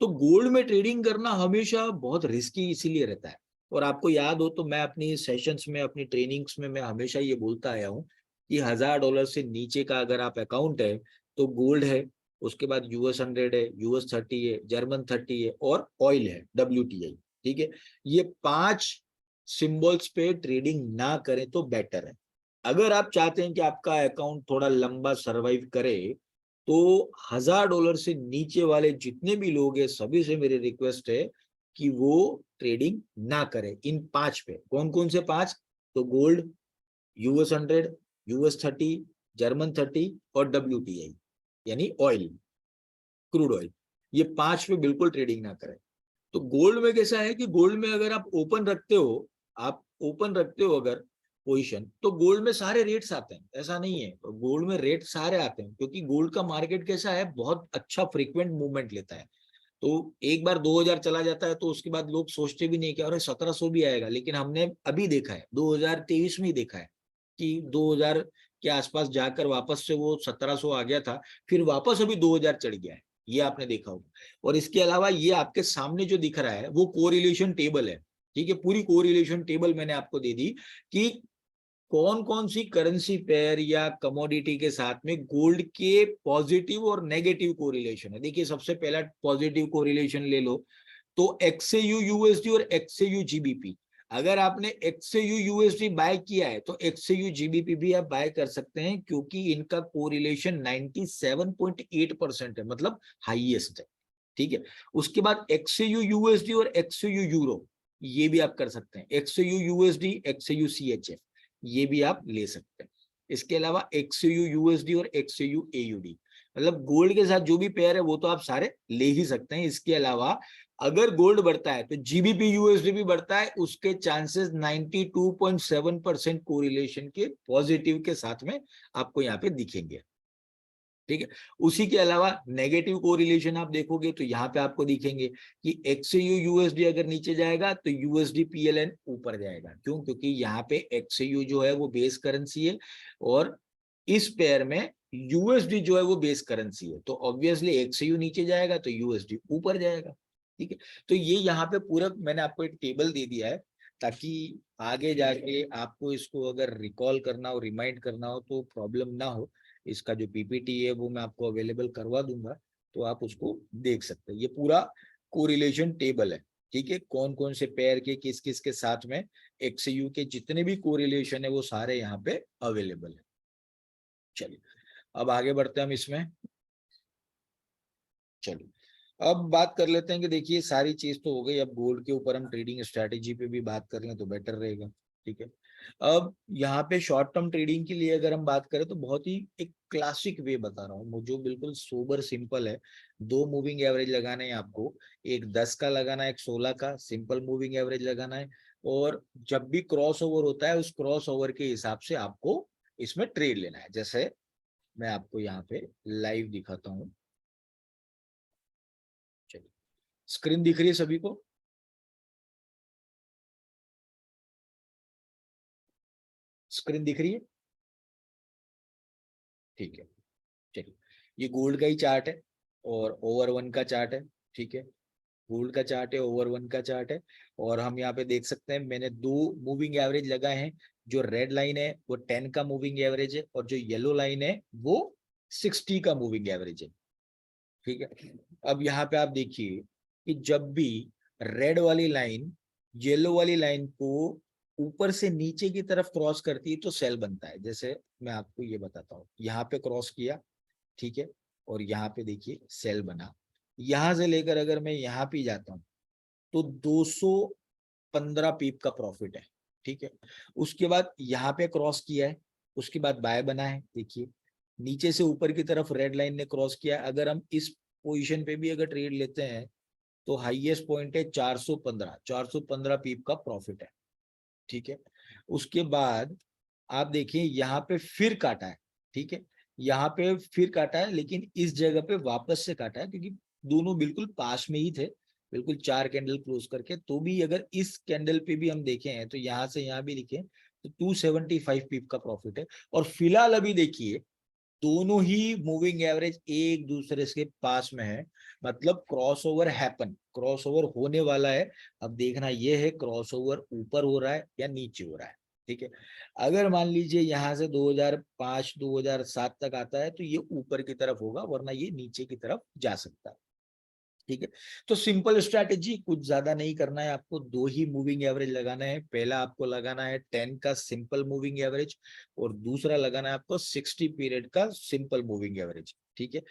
तो गोल्ड में ट्रेडिंग करना हमेशा बहुत रिस्की इसीलिए रहता है। और आपको याद हो तो मैं अपनी सेशंस में, अपनी ट्रेनिंग्स में मैं हमेशा ये बोलता आया हूँ कि $1000 से नीचे का अगर आप अकाउंट है तो गोल्ड है, उसके बाद US 100 है, US 30 है, जर्मन 30 है, और ऑयल है WTI। ठीक है, ये 5 सिंबल्स पे ट्रेडिंग ना करें तो बेटर है। अगर आप चाहते हैं कि आपका अकाउंट थोड़ा लंबा सरवाइव करे, तो $1000 से नीचे वाले जितने भी लोग हैं सभी से मेरी रिक्वेस्ट है कि वो ट्रेडिंग ना करें इन 5 पे। कौन कौन से 5? तो गोल्ड, US 100, US 30, जर्मन 30 और WTI यानी ऑयल, क्रूड ऑयल। ये 5 पे बिल्कुल ट्रेडिंग ना करें। तो गोल्ड में कैसा है कि गोल्ड में अगर आप ओपन रखते हो, आप ओपन रखते हो अगर पोजीशन, तो गोल्ड में सारे रेट्स आते हैं, ऐसा नहीं है। तो गोल्ड में रेट सारे आते हैं क्योंकि गोल्ड का मार्केट कैसा है, बहुत अच्छा फ्रीक्वेंट मूवमेंट लेता है। तो एक बार 2000 चला जाता है तो उसके बाद लोग सोचते भी नहीं कि अरे 1700 भी आएगा, लेकिन हमने अभी देखा है 2023 में ही देखा है कि 2000 के आसपास जाकर वापस से वो 1700 आ गया था, फिर वापस अभी 2000 चढ़ गया है, ये आपने देखा होगा। और इसके अलावा ये आपके सामने जो दिख रहा है वो कोरिलेशन टेबल है, ठीक है। पूरी कोरिलेशन टेबल मैंने आपको दे दी कि कौन कौन सी करेंसी पेयर या कमोडिटी के साथ में गोल्ड के पॉजिटिव और नेगेटिव कोरिलेशन है। देखिए सबसे पहला पॉजिटिव कोरिलेशन ले लो तो XAU USD और XAU GBP। अगर आपने XAU USD बाय किया है तो XAU GBP भी आप बाय कर सकते हैं क्योंकि इनका कोरिलेशन 97.8% है, मतलब हाईएस्ट है, ठीक है। उसके बाद XAU USD और XAU यूरो ये भी आप कर सकते हैं। XAU USD, XAU CHF ये भी आप ले सकते हैं। इसके अलावा XAU USD और XAU AUD, मतलब गोल्ड के साथ जो भी पेयर है वो तो आप सारे ले ही सकते हैं। इसके अलावा अगर गोल्ड बढ़ता है तो GBP USD भी बढ़ता है, उसके चांसेस 92.7% कोरिलेशन के पॉजिटिव के साथ में आपको यहाँ पे दिखेंगे, ठीक है। उसी के अलावा नेगेटिव कोरिलेशन आप देखोगे तो यहाँ पे आपको दिखेंगे कि XAU USD अगर नीचे जाएगा तो USD PLN ऊपर जाएगा। क्यों? क्योंकि यहाँ पे XAU जो है वो बेस करेंसी है और इस पेयर में USD जो है वो बेस करेंसी है, तो ऑब्वियसली XAU नीचे जाएगा तो USD ऊपर जाएगा, ठीक है। तो ये यहाँ पे पूरा मैंने आपको एक टेबल दे दिया है ताकि आगे जाके आपको इसको अगर रिकॉल करना हो, रिमाइंड करना हो तो प्रॉब्लम ना हो। इसका जो PPT है वो मैं आपको अवेलेबल करवा दूंगा, तो आप उसको देख सकते हैं। ये पूरा कोरिलेशन टेबल है, ठीक है। कौन कौन से पेयर के किस किस के साथ में XAU के जितने भी कोरिलेशन है वो सारे यहाँ पे अवेलेबल है। चलिए अब आगे बढ़ते हैं हम इसमें। चलिए अब बात कर लेते हैं कि देखिए सारी चीज तो हो गई, अब गोल्ड के ऊपर हम ट्रेडिंग स्ट्रेटेजी पे भी बात कर लें तो बेटर रहेगा, ठीक है। अब यहाँ पे शॉर्ट टर्म ट्रेडिंग के लिए अगर हम बात करें तो बहुत ही एक क्लासिक वे बता रहा हूँ जो बिल्कुल सोबर सिंपल है। 2 मूविंग एवरेज लगाने हैं आपको, एक 10 का लगाना है, एक 16 का सिंपल मूविंग एवरेज लगाना है। और जब भी क्रॉस ओवर होता है उस क्रॉस ओवर के हिसाब से आपको इसमें ट्रेड लेना है। जैसे मैं आपको यहाँ पे लाइव दिखाता हूँ, चलिए स्क्रीन दिख रही है सभी को? स्क्रीन दिख रही है? ठीक है, चलिए ये गोल्ड का ही चार्ट है और ओवर वन का चार्ट है, ठीक है। गोल्ड का चार्ट है, ओवर वन का चार्ट है। और हम यहाँ पे देख सकते हैं मैंने 2 मूविंग एवरेज लगाए हैं। जो रेड लाइन है वो 10 का मूविंग एवरेज है और जो येलो लाइन है वो 60 का मूविंग एवरेज है, ठीक है। अब यहाँ पे आप देखिए कि जब भी रेड वाली लाइन येलो वाली लाइन को ऊपर से नीचे की तरफ क्रॉस करती है तो सेल बनता है। जैसे मैं आपको ये बताता हूँ, यहाँ पे क्रॉस किया, ठीक है, और यहाँ पे देखिए सेल बना। यहां से लेकर अगर मैं यहाँ पे जाता हूँ तो 215 पीप का प्रॉफिट है, ठीक है। उसके बाद यहाँ पे क्रॉस किया है, उसके बाद बाय बना है, देखिए नीचे से ऊपर की तरफ रेड लाइन ने क्रॉस किया। अगर हम इस पोजीशन पे भी अगर ट्रेड लेते हैं तो हाईएस्ट पॉइंट है 415 पीप का प्रॉफिट है, ठीक है। उसके बाद आप देखिए यहाँ पे फिर काटा है, ठीक है, यहाँ पे फिर काटा है लेकिन इस जगह पे वापस से काटा है क्योंकि दोनों बिल्कुल पास में ही थे, बिल्कुल 4 कैंडल क्लोज करके। तो भी अगर इस कैंडल पे भी हम देखें हैं तो यहाँ से यहाँ भी दिखे तो 275 पीप का प्रॉफिट है। और फिलहाल अभी देखिए दोनों ही मूविंग एवरेज एक दूसरे के पास में है, मतलब क्रॉसओवर हैपन, क्रॉसओवर होने वाला है। अब देखना यह है क्रॉसओवर ऊपर हो रहा है या नीचे हो रहा है, ठीक है। अगर मान लीजिए यहाँ से 2005 2007 तक आता है तो ये ऊपर की तरफ होगा, वरना ये नीचे की तरफ जा सकता है। ठीक है। तो सिंपल स्ट्रैटेजी, कुछ ज्यादा नहीं करना है आपको, दो ही मूविंग एवरेज लगाना है। पहला आपको लगाना है 10 का सिंपल मूविंग एवरेज और दूसरा लगाना है आपको 60 पीरियड का सिंपल मूविंग एवरेज। ठीक है,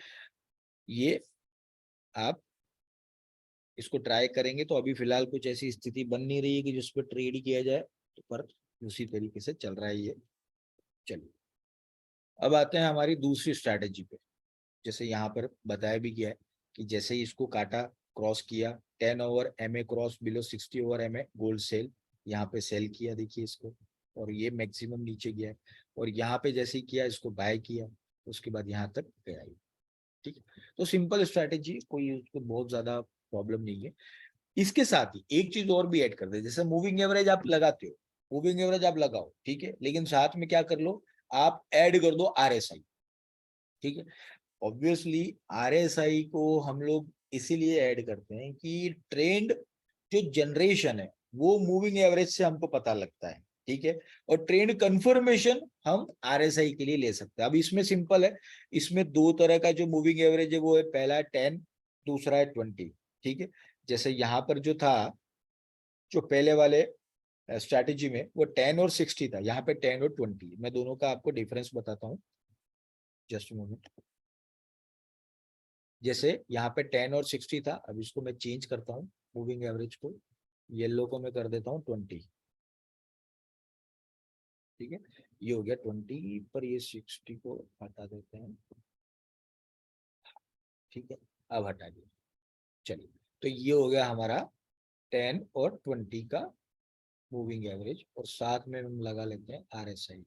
ये आप इसको ट्राई करेंगे तो अभी फिलहाल कुछ ऐसी स्थिति बन नहीं रही है कि जिस पर ट्रेड ही किया जाए, तो पर उसी तरीके से चल रहा है ये। चलिए अब आते हैं हमारी दूसरी स्ट्रैटेजी पे। जैसे यहाँ पर बताया भी गया है कि जैसे ही इसको काटा, क्रॉस किया, 10 over MA cross below 60 over MA gold sell, यहाँ पे सेल किया देखिए इसको, और ये मैक्सिमम नीचे गया है, और यहाँ पे जैसे ही किया इसको बाय किया, उसके बाद यहाँ तक गया। ठीक है, तो सिंपल स्ट्रैटेजी, कोई उसको बहुत ज्यादा प्रॉब्लम नहीं है। इसके साथ ही एक चीज और भी ऐड कर दे, जैसे मूविंग एवरेज आप लगाते हो, मूविंग एवरेज आप लगाओ, ठीक है, लेकिन साथ में क्या कर लो, आप ऐड कर दो RSI। ठीक है, ऑब्वियसली RSI को हम लोग इसीलिए ऐड करते हैं कि ट्रेंड जो जनरेशन है वो मूविंग एवरेज से हमको पता लगता है। ठीक है, और ट्रेंड कंफर्मेशन हम RSI के लिए ले सकते हैं। अब इसमें सिंपल है, इसमें दो तरह का जो मूविंग एवरेज है वो है, पहला है 10, दूसरा है 20। ठीक है, जैसे यहाँ पर जो था, जो पहले वाले स्ट्रैटेजी में वो 10 और 60 था, यहाँ पे 10 और 20। मैं दोनों का आपको डिफरेंस बताता हूँ, जस्ट मोमेंट। जैसे यहाँ पे 10 और 60 था, अब इसको मैं चेंज करता हूँ, मूविंग एवरेज को येलो को मैं कर देता हूँ 20। ठीक है, ये हो गया 20 पर, ये 60 को हटा देते हैं। ठीक है, अब हटा दिया। चलिए, तो ये हो गया हमारा 10 और 20 का मूविंग एवरेज, और साथ में हम लगा लेते हैं RSI।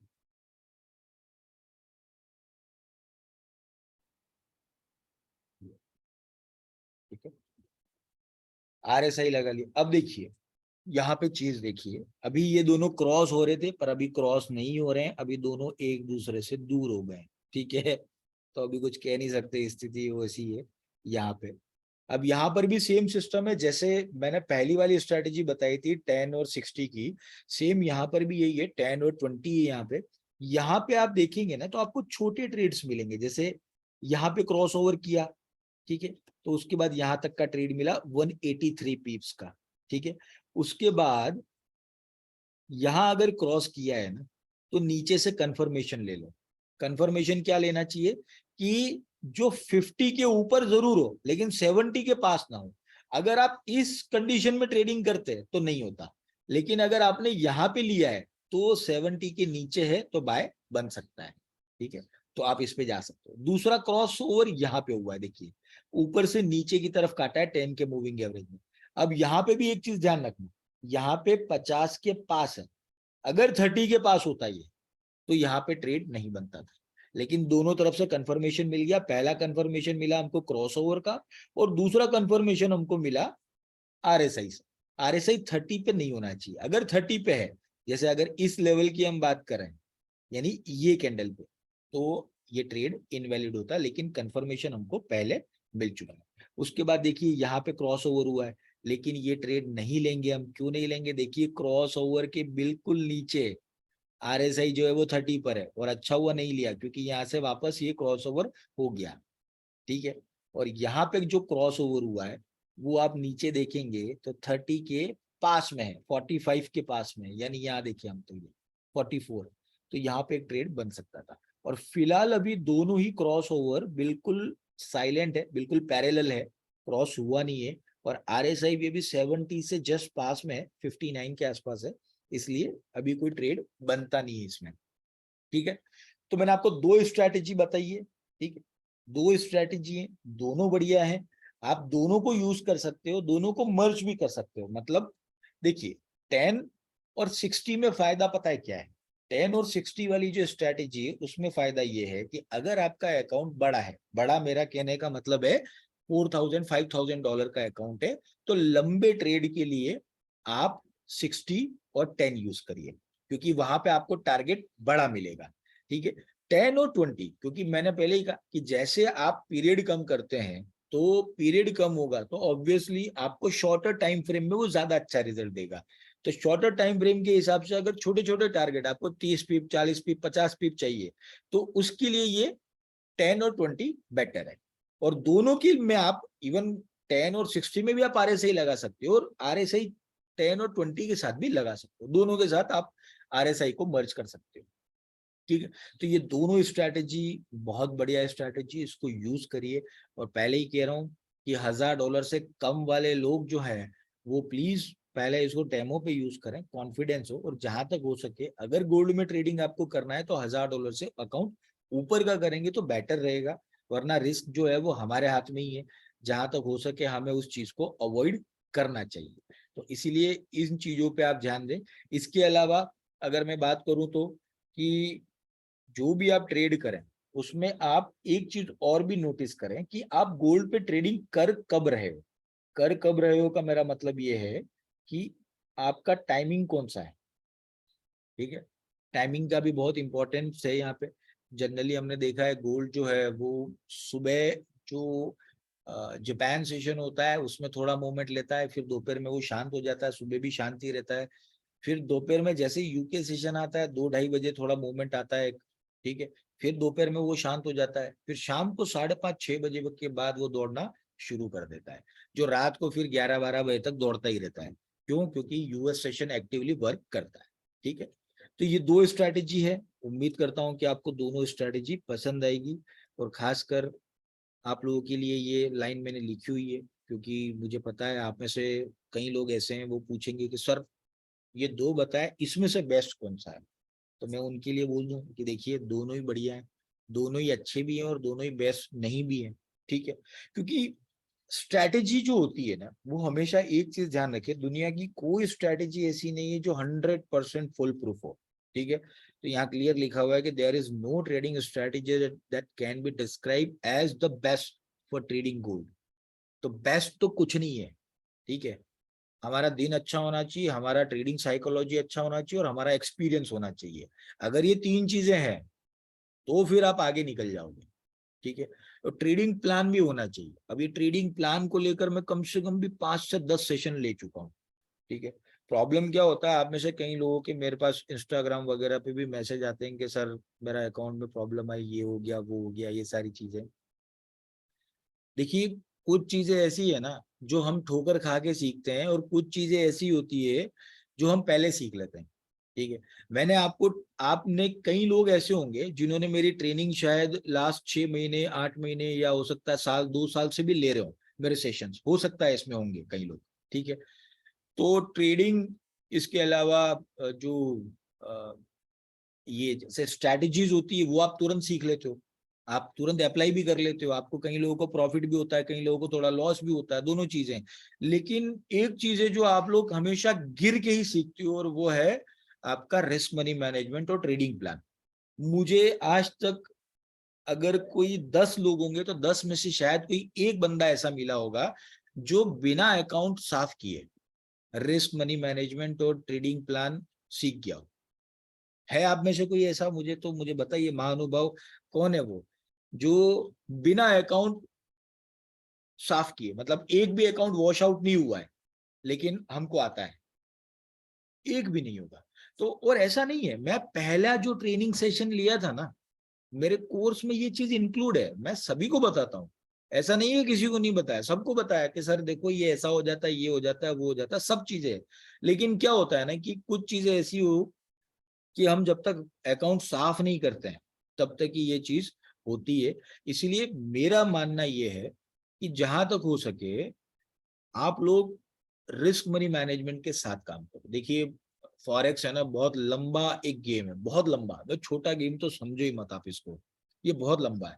ठीक है, RSI लगा लिया। अब देखिए यहाँ पे चीज देखिए, अभी ये दोनों क्रॉस हो रहे थे पर अभी क्रॉस नहीं हो रहे हैं, अभी दोनों एक दूसरे से दूर हो गए। ठीक है, तो अभी कुछ कह नहीं सकते, स्थिति वैसी है यहाँ पे। अब यहाँ पर भी सेम सिस्टम है, जैसे मैंने पहली वाली स्ट्रेटेजी बताई थी 10 और 60 की, सेम यहाँ पर भी यही है, 10 और 20 है यहाँ पे। यहाँ पे आप देखेंगे ना तो आपको छोटे ट्रेड्स मिलेंगे, जैसे यहाँ पे क्रॉस ओवर किया, ठीक है, तो उसके बाद यहाँ तक का ट्रेड मिला 183 पीप्स का। ठीक है, उसके बाद यहां अगर क्रॉस किया है ना, तो नीचे से कंफर्मेशन ले लो। कंफर्मेशन क्या लेना चाहिए कि जो 50 के ऊपर जरूर हो लेकिन 70 के पास ना हो। अगर आप इस कंडीशन में ट्रेडिंग करते हैं तो नहीं होता, लेकिन अगर आपने यहां पे लिया है तो 70 के नीचे है तो बाय बन सकता है। ठीक है, तो आप इस पे जा सकते हो। दूसरा क्रॉस ओवर यहाँ पे हुआ है, देखिए ऊपर से नीचे की तरफ काटा है 10 के मूविंग एवरेज में। अब यहाँ पे भी एक चीज ध्यान रखना, यहाँ पे 50 के पास है, अगर 30 के पास होता ये तो यहाँ पे ट्रेड नहीं बनता था, लेकिन दोनों तरफ से कंफर्मेशन मिल गया। पहला कंफर्मेशन मिला हमको क्रॉसओवर का, और दूसरा कंफर्मेशन हमको मिला RSI से। RSI 30 पे नहीं होना चाहिए, अगर 30 पे है, जैसे अगर इस लेवल की हम बात करें, यानी ये कैंडल पे, तो ये ट्रेड इनवैलिड होता है, लेकिन कंफर्मेशन हमको पहले मिल चुका है। उसके बाद देखिए यहाँ पे क्रॉस ओवर हुआ है, लेकिन ये ट्रेड नहीं लेंगे हम। क्यों नहीं लेंगे, देखिए क्रॉस ओवर के बिल्कुल नीचे RSI जो है वो 30 पर है, और अच्छा हुआ नहीं लिया क्योंकि यहाँ से वापस ये क्रॉस ओवर हो गया। ठीक है, और यहाँ पे जो क्रॉस ओवर हुआ है वो आप नीचे देखेंगे तो 30 के पास में है, 45 के पास में है, यानी यहाँ देखिए हम तो ये 44, तो यहाँ पे एक ट्रेड बन सकता था। और फिलहाल अभी दोनों ही क्रॉस ओवर बिल्कुल साइलेंट है, बिल्कुल पैरेलल है, क्रॉस हुआ नहीं है। और RSI भी अभी 70 से जस्ट पास में है, 59 के आसपास है, इसलिए अभी कोई ट्रेड बनता नहीं है इसमें। ठीक है, तो मैंने आपको दो स्ट्रैटेजी बताई है। ठीक है, दो स्ट्रैटेजी है, दोनों बढ़िया है, आप दोनों को यूज कर सकते हो, दोनों को मर्ज भी कर सकते हो। मतलब देखिए 10 और 60 में फायदा पता है क्या है, 10 और 60 वाली जो स्ट्रैटेजी है उसमें फायदा ये है कि अगर आपका अकाउंट बड़ा है, बड़ा मेरा कहने का मतलब है 4000 $5000 का अकाउंट है, तो लंबे ट्रेड के लिए आप 60 और 10 यूज करिए, क्योंकि वहां पे आपको टारगेट बड़ा मिलेगा। ठीक है, 10 और 20, क्योंकि मैंने पहले ही कहा कि जैसे आप पीरियड कम करते हैं तो पीरियड कम होगा तो ऑब्वियसली आपको शॉर्टर टाइम फ्रेम में वो ज्यादा अच्छा रिजल्ट देगा। तो शॉर्टर टाइम फ्रेम के हिसाब से अगर छोटे छोटे टारगेट आपको 30 पीप, 40 पीप, 50 पीप चाहिए, तो उसके लिए ये 10 और 20 बेटर है। और दोनों की में आप इवन 10 और 60 में भी आप RSI लगा सकते हो, और RSI 10 और 20 के साथ भी लगा सकते हो, दोनों के साथ आप RSI को मर्ज कर सकते हो, ठीक है। तो ये दोनों स्ट्रैटेजी बहुत बढ़िया स्ट्रैटेजी, इसको यूज करिए। और पहले ही कह रहा हूँ कि $1000 से कम वाले लोग जो है वो प्लीज पहले इसको डेमो पे यूज करें, कॉन्फिडेंस हो, और जहां तक हो सके अगर गोल्ड में ट्रेडिंग आपको करना है तो $1000 से अकाउंट ऊपर का करेंगे तो बेटर रहेगा, वरना रिस्क जो है वो हमारे हाथ में ही है। जहां तक हो सके हमें उस चीज को अवॉइड करना चाहिए, तो इसीलिए इन चीजों पे आप ध्यान दें। इसके अलावा अगर मैं बात करूं तो कि जो भी आप ट्रेड करें उसमें आप एक चीज और भी नोटिस करें कि आप गोल्ड पे ट्रेडिंग कर कब रहे हो। कर कब रहे हो का मेरा मतलब ये है कि आपका टाइमिंग कौन सा है, ठीक है। टाइमिंग का भी बहुत इंपॉर्टेंस है यहाँ पे। जनरली हमने देखा है गोल्ड जो है वो सुबह जो जापान सेशन होता है उसमें थोड़ा मूवमेंट लेता है, फिर दोपहर में वो शांत हो जाता है, सुबह भी शांति रहता है। फिर दोपहर में जैसे ही यूके सेशन आता है 2-2:30 बजे थोड़ा मूवमेंट आता है, ठीक है। फिर दोपहर में वो शांत हो जाता है, फिर शाम को 5:30-6 बजे के बाद वो दौड़ना शुरू कर देता है, जो रात को फिर 11-12 बजे तक दौड़ता ही रहता है। क्यों? क्योंकि यूएस सेशन एक्टिवली वर्क करता है, ठीक है। तो ये दो स्ट्रैटेजी है, उम्मीद करता हूँ कि आपको दोनों स्ट्रैटेजी पसंद आएगी, और खासकर आप लोगों के लिए ये लाइन मैंने लिखी हुई है क्योंकि मुझे पता है आप में से कई लोग ऐसे हैं वो पूछेंगे कि सर ये दो बताए इसमें से बेस्ट कौन सा है। तो मैं उनके लिए बोल दूं कि देखिए दोनों ही बढ़िया है, दोनों ही अच्छे भी हैं और दोनों ही बेस्ट नहीं भी हैं, ठीक है। क्योंकि स्ट्रैटेजी जो होती है ना वो हमेशा एक चीज ध्यान रखे, दुनिया की कोई स्ट्रैटेजी ऐसी नहीं है जो 100% फुल प्रूफ हो, ठीक है। तो यहाँ क्लियर लिखा हुआ है कि there is no trading strategy that can be describe as the best for trading gold. तो बेस्ट तो कुछ नहीं है, ठीक है। हमारा दिन अच्छा होना चाहिए, हमारा ट्रेडिंग साइकोलॉजी अच्छा होना चाहिए, और हमारा एक्सपीरियंस होना चाहिए। अगर ये तीन चीजें हैं तो फिर आप आगे निकल जाओगे, ठीक है। तो ट्रेडिंग प्लान भी होना चाहिए। अब ये ट्रेडिंग प्लान को लेकर मैं कम से कम भी 5 से 10 सेशन ले चुका हूँ, ठीक है। प्रॉब्लम क्या होता है, आप में से कई लोगों के मेरे पास इंस्टाग्राम वगैरह पे भी मैसेज आते हैं कि सर मेरा अकाउंट में प्रॉब्लम आई, ये हो गया वो हो गया, ये सारी चीजें। देखिए कुछ चीजें ऐसी है ना जो हम ठोकर खा के सीखते हैं, और कुछ चीजें ऐसी होती है जो हम पहले सीख लेते हैं, ठीक है। मैंने आपको, आपने कई लोग ऐसे होंगे जिन्होंने मेरी ट्रेनिंग शायद लास्ट 6 महीने 8 महीने या हो सकता है साल 2 साल से भी ले रहे हो मेरे सेशंस, हो सकता है इसमें होंगे कई लोग, ठीक है। तो ट्रेडिंग, इसके अलावा जो ये जैसे स्ट्रैटेजीज होती है वो आप तुरंत सीख लेते हो, आप तुरंत अप्लाई भी कर लेते हो, आपको कई लोगों को प्रॉफिट भी होता है, कई लोगों को थोड़ा लॉस भी होता है, दोनों चीजें। लेकिन एक चीज है जो आप लोग हमेशा गिर के ही सीखते हो, और वो है आपका रिस्क मनी मैनेजमेंट और ट्रेडिंग प्लान। मुझे आज तक अगर कोई 10 लोग होंगे तो 10 में से शायद कोई एक बंदा ऐसा मिला होगा जो बिना अकाउंट साफ किए रिस्क मनी मैनेजमेंट और ट्रेडिंग प्लान सीख गया हो। है आप में से कोई ऐसा? मुझे तो मुझे बताइए महानुभाव, कौन है वो जो बिना अकाउंट साफ किए, मतलब एक भी अकाउंट वॉश आउट नहीं हुआ है लेकिन हमको आता है? एक भी नहीं होगा। तो और ऐसा नहीं है, मैं पहला जो ट्रेनिंग सेशन लिया था ना मेरे कोर्स में ये चीज इंक्लूड है, मैं सभी को बताता हूँ। ऐसा नहीं है किसी को नहीं बताया, सबको बताया कि सर देखो ये ऐसा हो जाता है, ये हो जाता है, वो हो जाता है, सब चीजें। लेकिन क्या होता है ना कि कुछ चीजें ऐसी हो कि हम जब तक अकाउंट साफ नहीं करते हैं तब तक ही ये चीज होती है। इसलिए मेरा मानना ये है कि जहां तक हो सके आप लोग रिस्क मनी मैनेजमेंट के साथ काम करो। देखिए फॉरेक्स है ना बहुत लंबा एक गेम है, बहुत लंबा, तो छोटा गेम तो समझो ही मत आप इसको, ये बहुत लंबा है।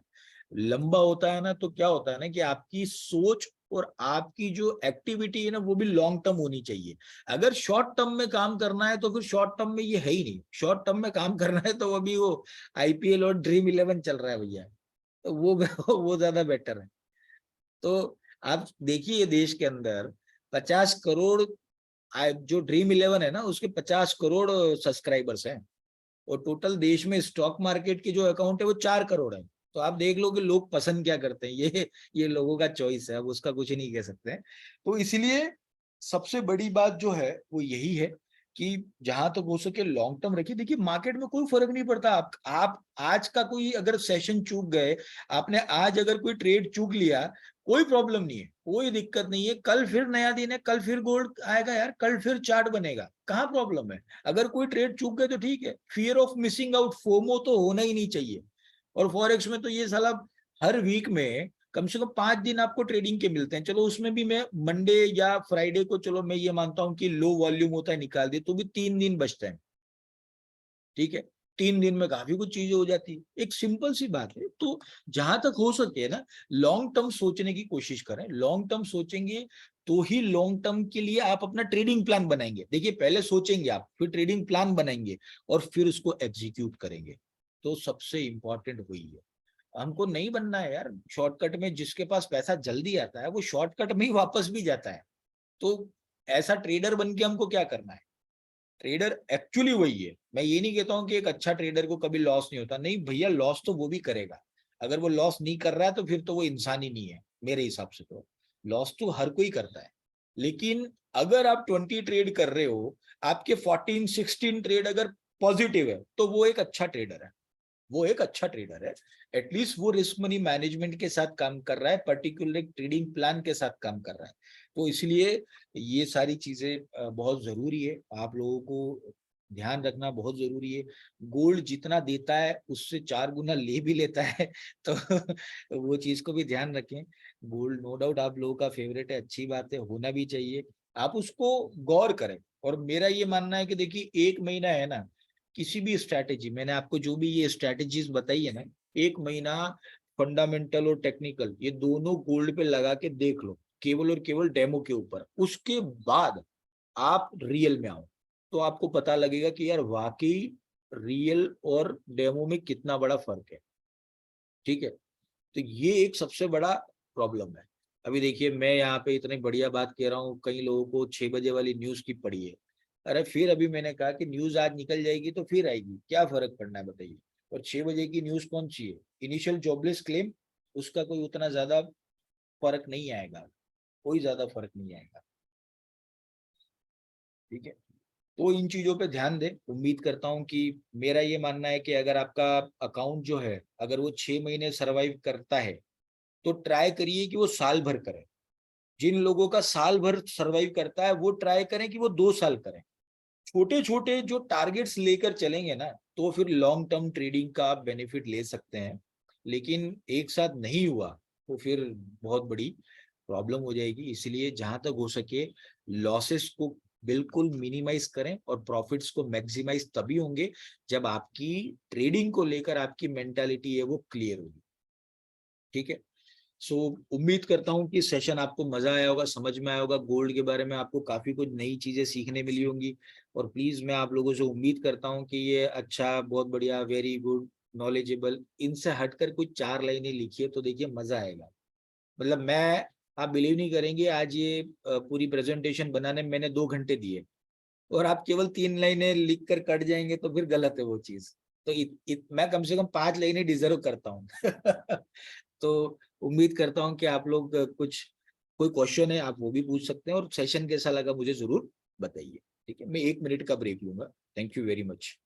लंबा होता है ना तो क्या होता है ना कि आपकी सोच और आपकी जो एक्टिविटी है ना वो भी लॉन्ग टर्म होनी चाहिए। अगर शॉर्ट टर्म में काम करना है तो फिर शॉर्ट टर्म में ये है ही नहीं, शॉर्ट टर्म में काम करना है तो अभी वो आईपीएल और ड्रीम 11 चल रहा है भैया, तो वो वो ज्यादा बेटर है। तो आप देखिए देश के अंदर 50 करोड़, जो ड्रीम 11 है ना उसके 50 करोड़ सब्सक्राइबर्स हैं, और टोटल देश में स्टॉक मार्केट के जो अकाउंट है वो 4 करोड़ है। तो आप देख लो कि लोग पसंद क्या करते हैं, ये लोगों का चॉइस है, अब उसका कुछ नहीं कह सकते हैं। तो इसलिए सबसे बड़ी बात जो है वो यही है कि जहां तक हो सके लॉन्ग टर्म रखिए। देखिए मार्केट में कोई फर्क नहीं पड़ता, आप आज का कोई अगर सेशन चूक गए, आपने आज अगर कोई ट्रेड चूक लिया, कोई प्रॉब्लम नहीं है, कोई दिक्कत नहीं है। कल फिर नया दिन है, कल फिर गोल्ड आएगा यार, कल फिर चार्ट बनेगा, कहाँ प्रॉब्लम है। अगर कोई ट्रेड चूक गए तो ठीक है, fear of missing out, FOMO तो होना ही नहीं चाहिए। और फॉरेक्स में तो ये साला हर वीक में कम से कम 5 दिन आपको ट्रेडिंग के मिलते हैं। चलो उसमें भी मैं मंडे या फ्राइडे को, चलो मैं ये मानता हूं कि लो वॉल्यूम होता है, निकाल दिए तो भी 3 दिन बचते हैं, ठीक है। 3 दिन में काफी कुछ चीजें हो जाती है, एक सिंपल सी बात है। तो जहां तक हो सके ना, लॉन्ग टर्म सोचने की कोशिश करें। लॉन्ग टर्म सोचेंगे तो ही लॉन्ग टर्म के लिए आप अपना ट्रेडिंग प्लान बनाएंगे। देखिए पहले सोचेंगे आप, फिर ट्रेडिंग प्लान बनाएंगे और फिर उसको एग्जीक्यूट करेंगे। तो सबसे इंपॉर्टेंट वही है। हमको नहीं बनना है यार शॉर्टकट में, जिसके पास पैसा जल्दी आता है वो शॉर्टकट में ही वापस भी जाता है। तो ऐसा ट्रेडर बन के हमको क्या करना है। ट्रेडर एक्चुअली वही है। मैं ये नहीं कहता हूं कि एक अच्छा ट्रेडर को कभी लॉस नहीं होता, नहीं भैया, लॉस तो वो भी करेगा। अगर वो लॉस नहीं कर रहा है तो फिर तो वो इंसान ही नहीं है मेरे हिसाब से। तो लॉस तो हर कोई करता है, लेकिन अगर आप 20 ट्रेड कर रहे हो, आपके 14-16 ट्रेड अगर पॉजिटिव है तो वो एक अच्छा ट्रेडर है, वो एक अच्छा ट्रेडर है। एटलीस्ट वो रिस्क मनी मैनेजमेंट के साथ काम कर रहा है, पर्टिकुलर ट्रेडिंग प्लान के साथ काम कर रहा है। तो इसलिए ये सारी चीजें बहुत जरूरी है, आप लोगों को ध्यान रखना बहुत जरूरी है। गोल्ड जितना देता है उससे 4 गुना ले भी लेता है तो वो चीज को भी ध्यान रखें। गोल्ड नो डाउट आप लोगों का फेवरेट है, अच्छी बात है, होना भी चाहिए। आप उसको गौर करें। और मेरा ये मानना है कि देखिए 1 महीना है ना, किसी भी स्ट्रैटेजी, मैंने आपको जो भी ये स्ट्रैटेजीज बताई है ना, 1 महीना फंडामेंटल और टेक्निकल ये दोनों गोल्ड पे लगा के देख लो, केवल और केवल डेमो के ऊपर। उसके बाद आप रियल में आओ तो आपको पता लगेगा कि यार वाकई रियल और डेमो में कितना बड़ा फर्क है, ठीक है। तो ये एक सबसे बड़ा प्रॉब्लम है। अभी देखिए मैं यहाँ पे इतनी बढ़िया बात कह रहा हूँ, कई लोगों को 6 बजे वाली न्यूज की पड़ी है। अरे फिर अभी मैंने कहा कि न्यूज आज निकल जाएगी तो फिर आएगी, क्या फर्क पड़ना है बताइए। और 6 बजे की न्यूज कौन सी है, इनिशियल जॉबलेस क्लेम, उसका कोई उतना ज्यादा फर्क नहीं आएगा, कोई ज्यादा फर्क नहीं आएगा, ठीक है। तो इन चीजों पे ध्यान दें। उम्मीद करता हूं कि, मेरा ये मानना है कि अगर आपका अकाउंट जो है अगर वो 6 महीने सरवाइव करता है तो ट्राई करिए कि वो साल भर करे। जिन लोगों का साल भर सरवाइव करता है वो ट्राई करें कि वो 2 साल करें। छोटे छोटे जो टारगेट्स लेकर चलेंगे ना, तो फिर लॉन्ग टर्म ट्रेडिंग का आप बेनिफिट ले सकते हैं। लेकिन एक साथ नहीं हुआ तो फिर बहुत बड़ी प्रॉब्लम हो जाएगी। इसलिए जहां तक हो सके लॉसेस को बिल्कुल मिनिमाइज करें, और प्रॉफिट्स को मैक्सिमाइज तभी होंगे जब आपकी ट्रेडिंग को लेकर आपकी मेंटालिटी है वो क्लियर होगी, ठीक है। सो उम्मीद करता हूँ कि सेशन आपको मजा आया होगा, समझ में आया होगा, गोल्ड के बारे में आपको काफी कुछ नई चीजें सीखने मिली होंगी। और प्लीज मैं आप लोगों से उम्मीद करता हूँ कि ये अच्छा, बहुत बढ़िया, वेरी गुड, नॉलेजेबल, इनसे हटकर कुछ 4 लाइनें लिखिए तो देखिए मजा आएगा। मतलब मैं, आप बिलीव नहीं करेंगे, आज ये पूरी प्रेजेंटेशन बनाने में मैंने 2 घंटे दिए, और आप केवल 3 लाइनें लिख कर कट जाएंगे तो फिर गलत है वो चीज। तो मैं कम से कम 5 लाइनें डिजर्व करता हूँ तो उम्मीद करता हूँ कि आप लोग कुछ, कोई क्वेश्चन है आप वो भी पूछ सकते हैं, और सेशन कैसा लगा मुझे जरूर बताइए, ठीक है। मैं 1 मिनट का ब्रेक लूंगा। Thank you very much.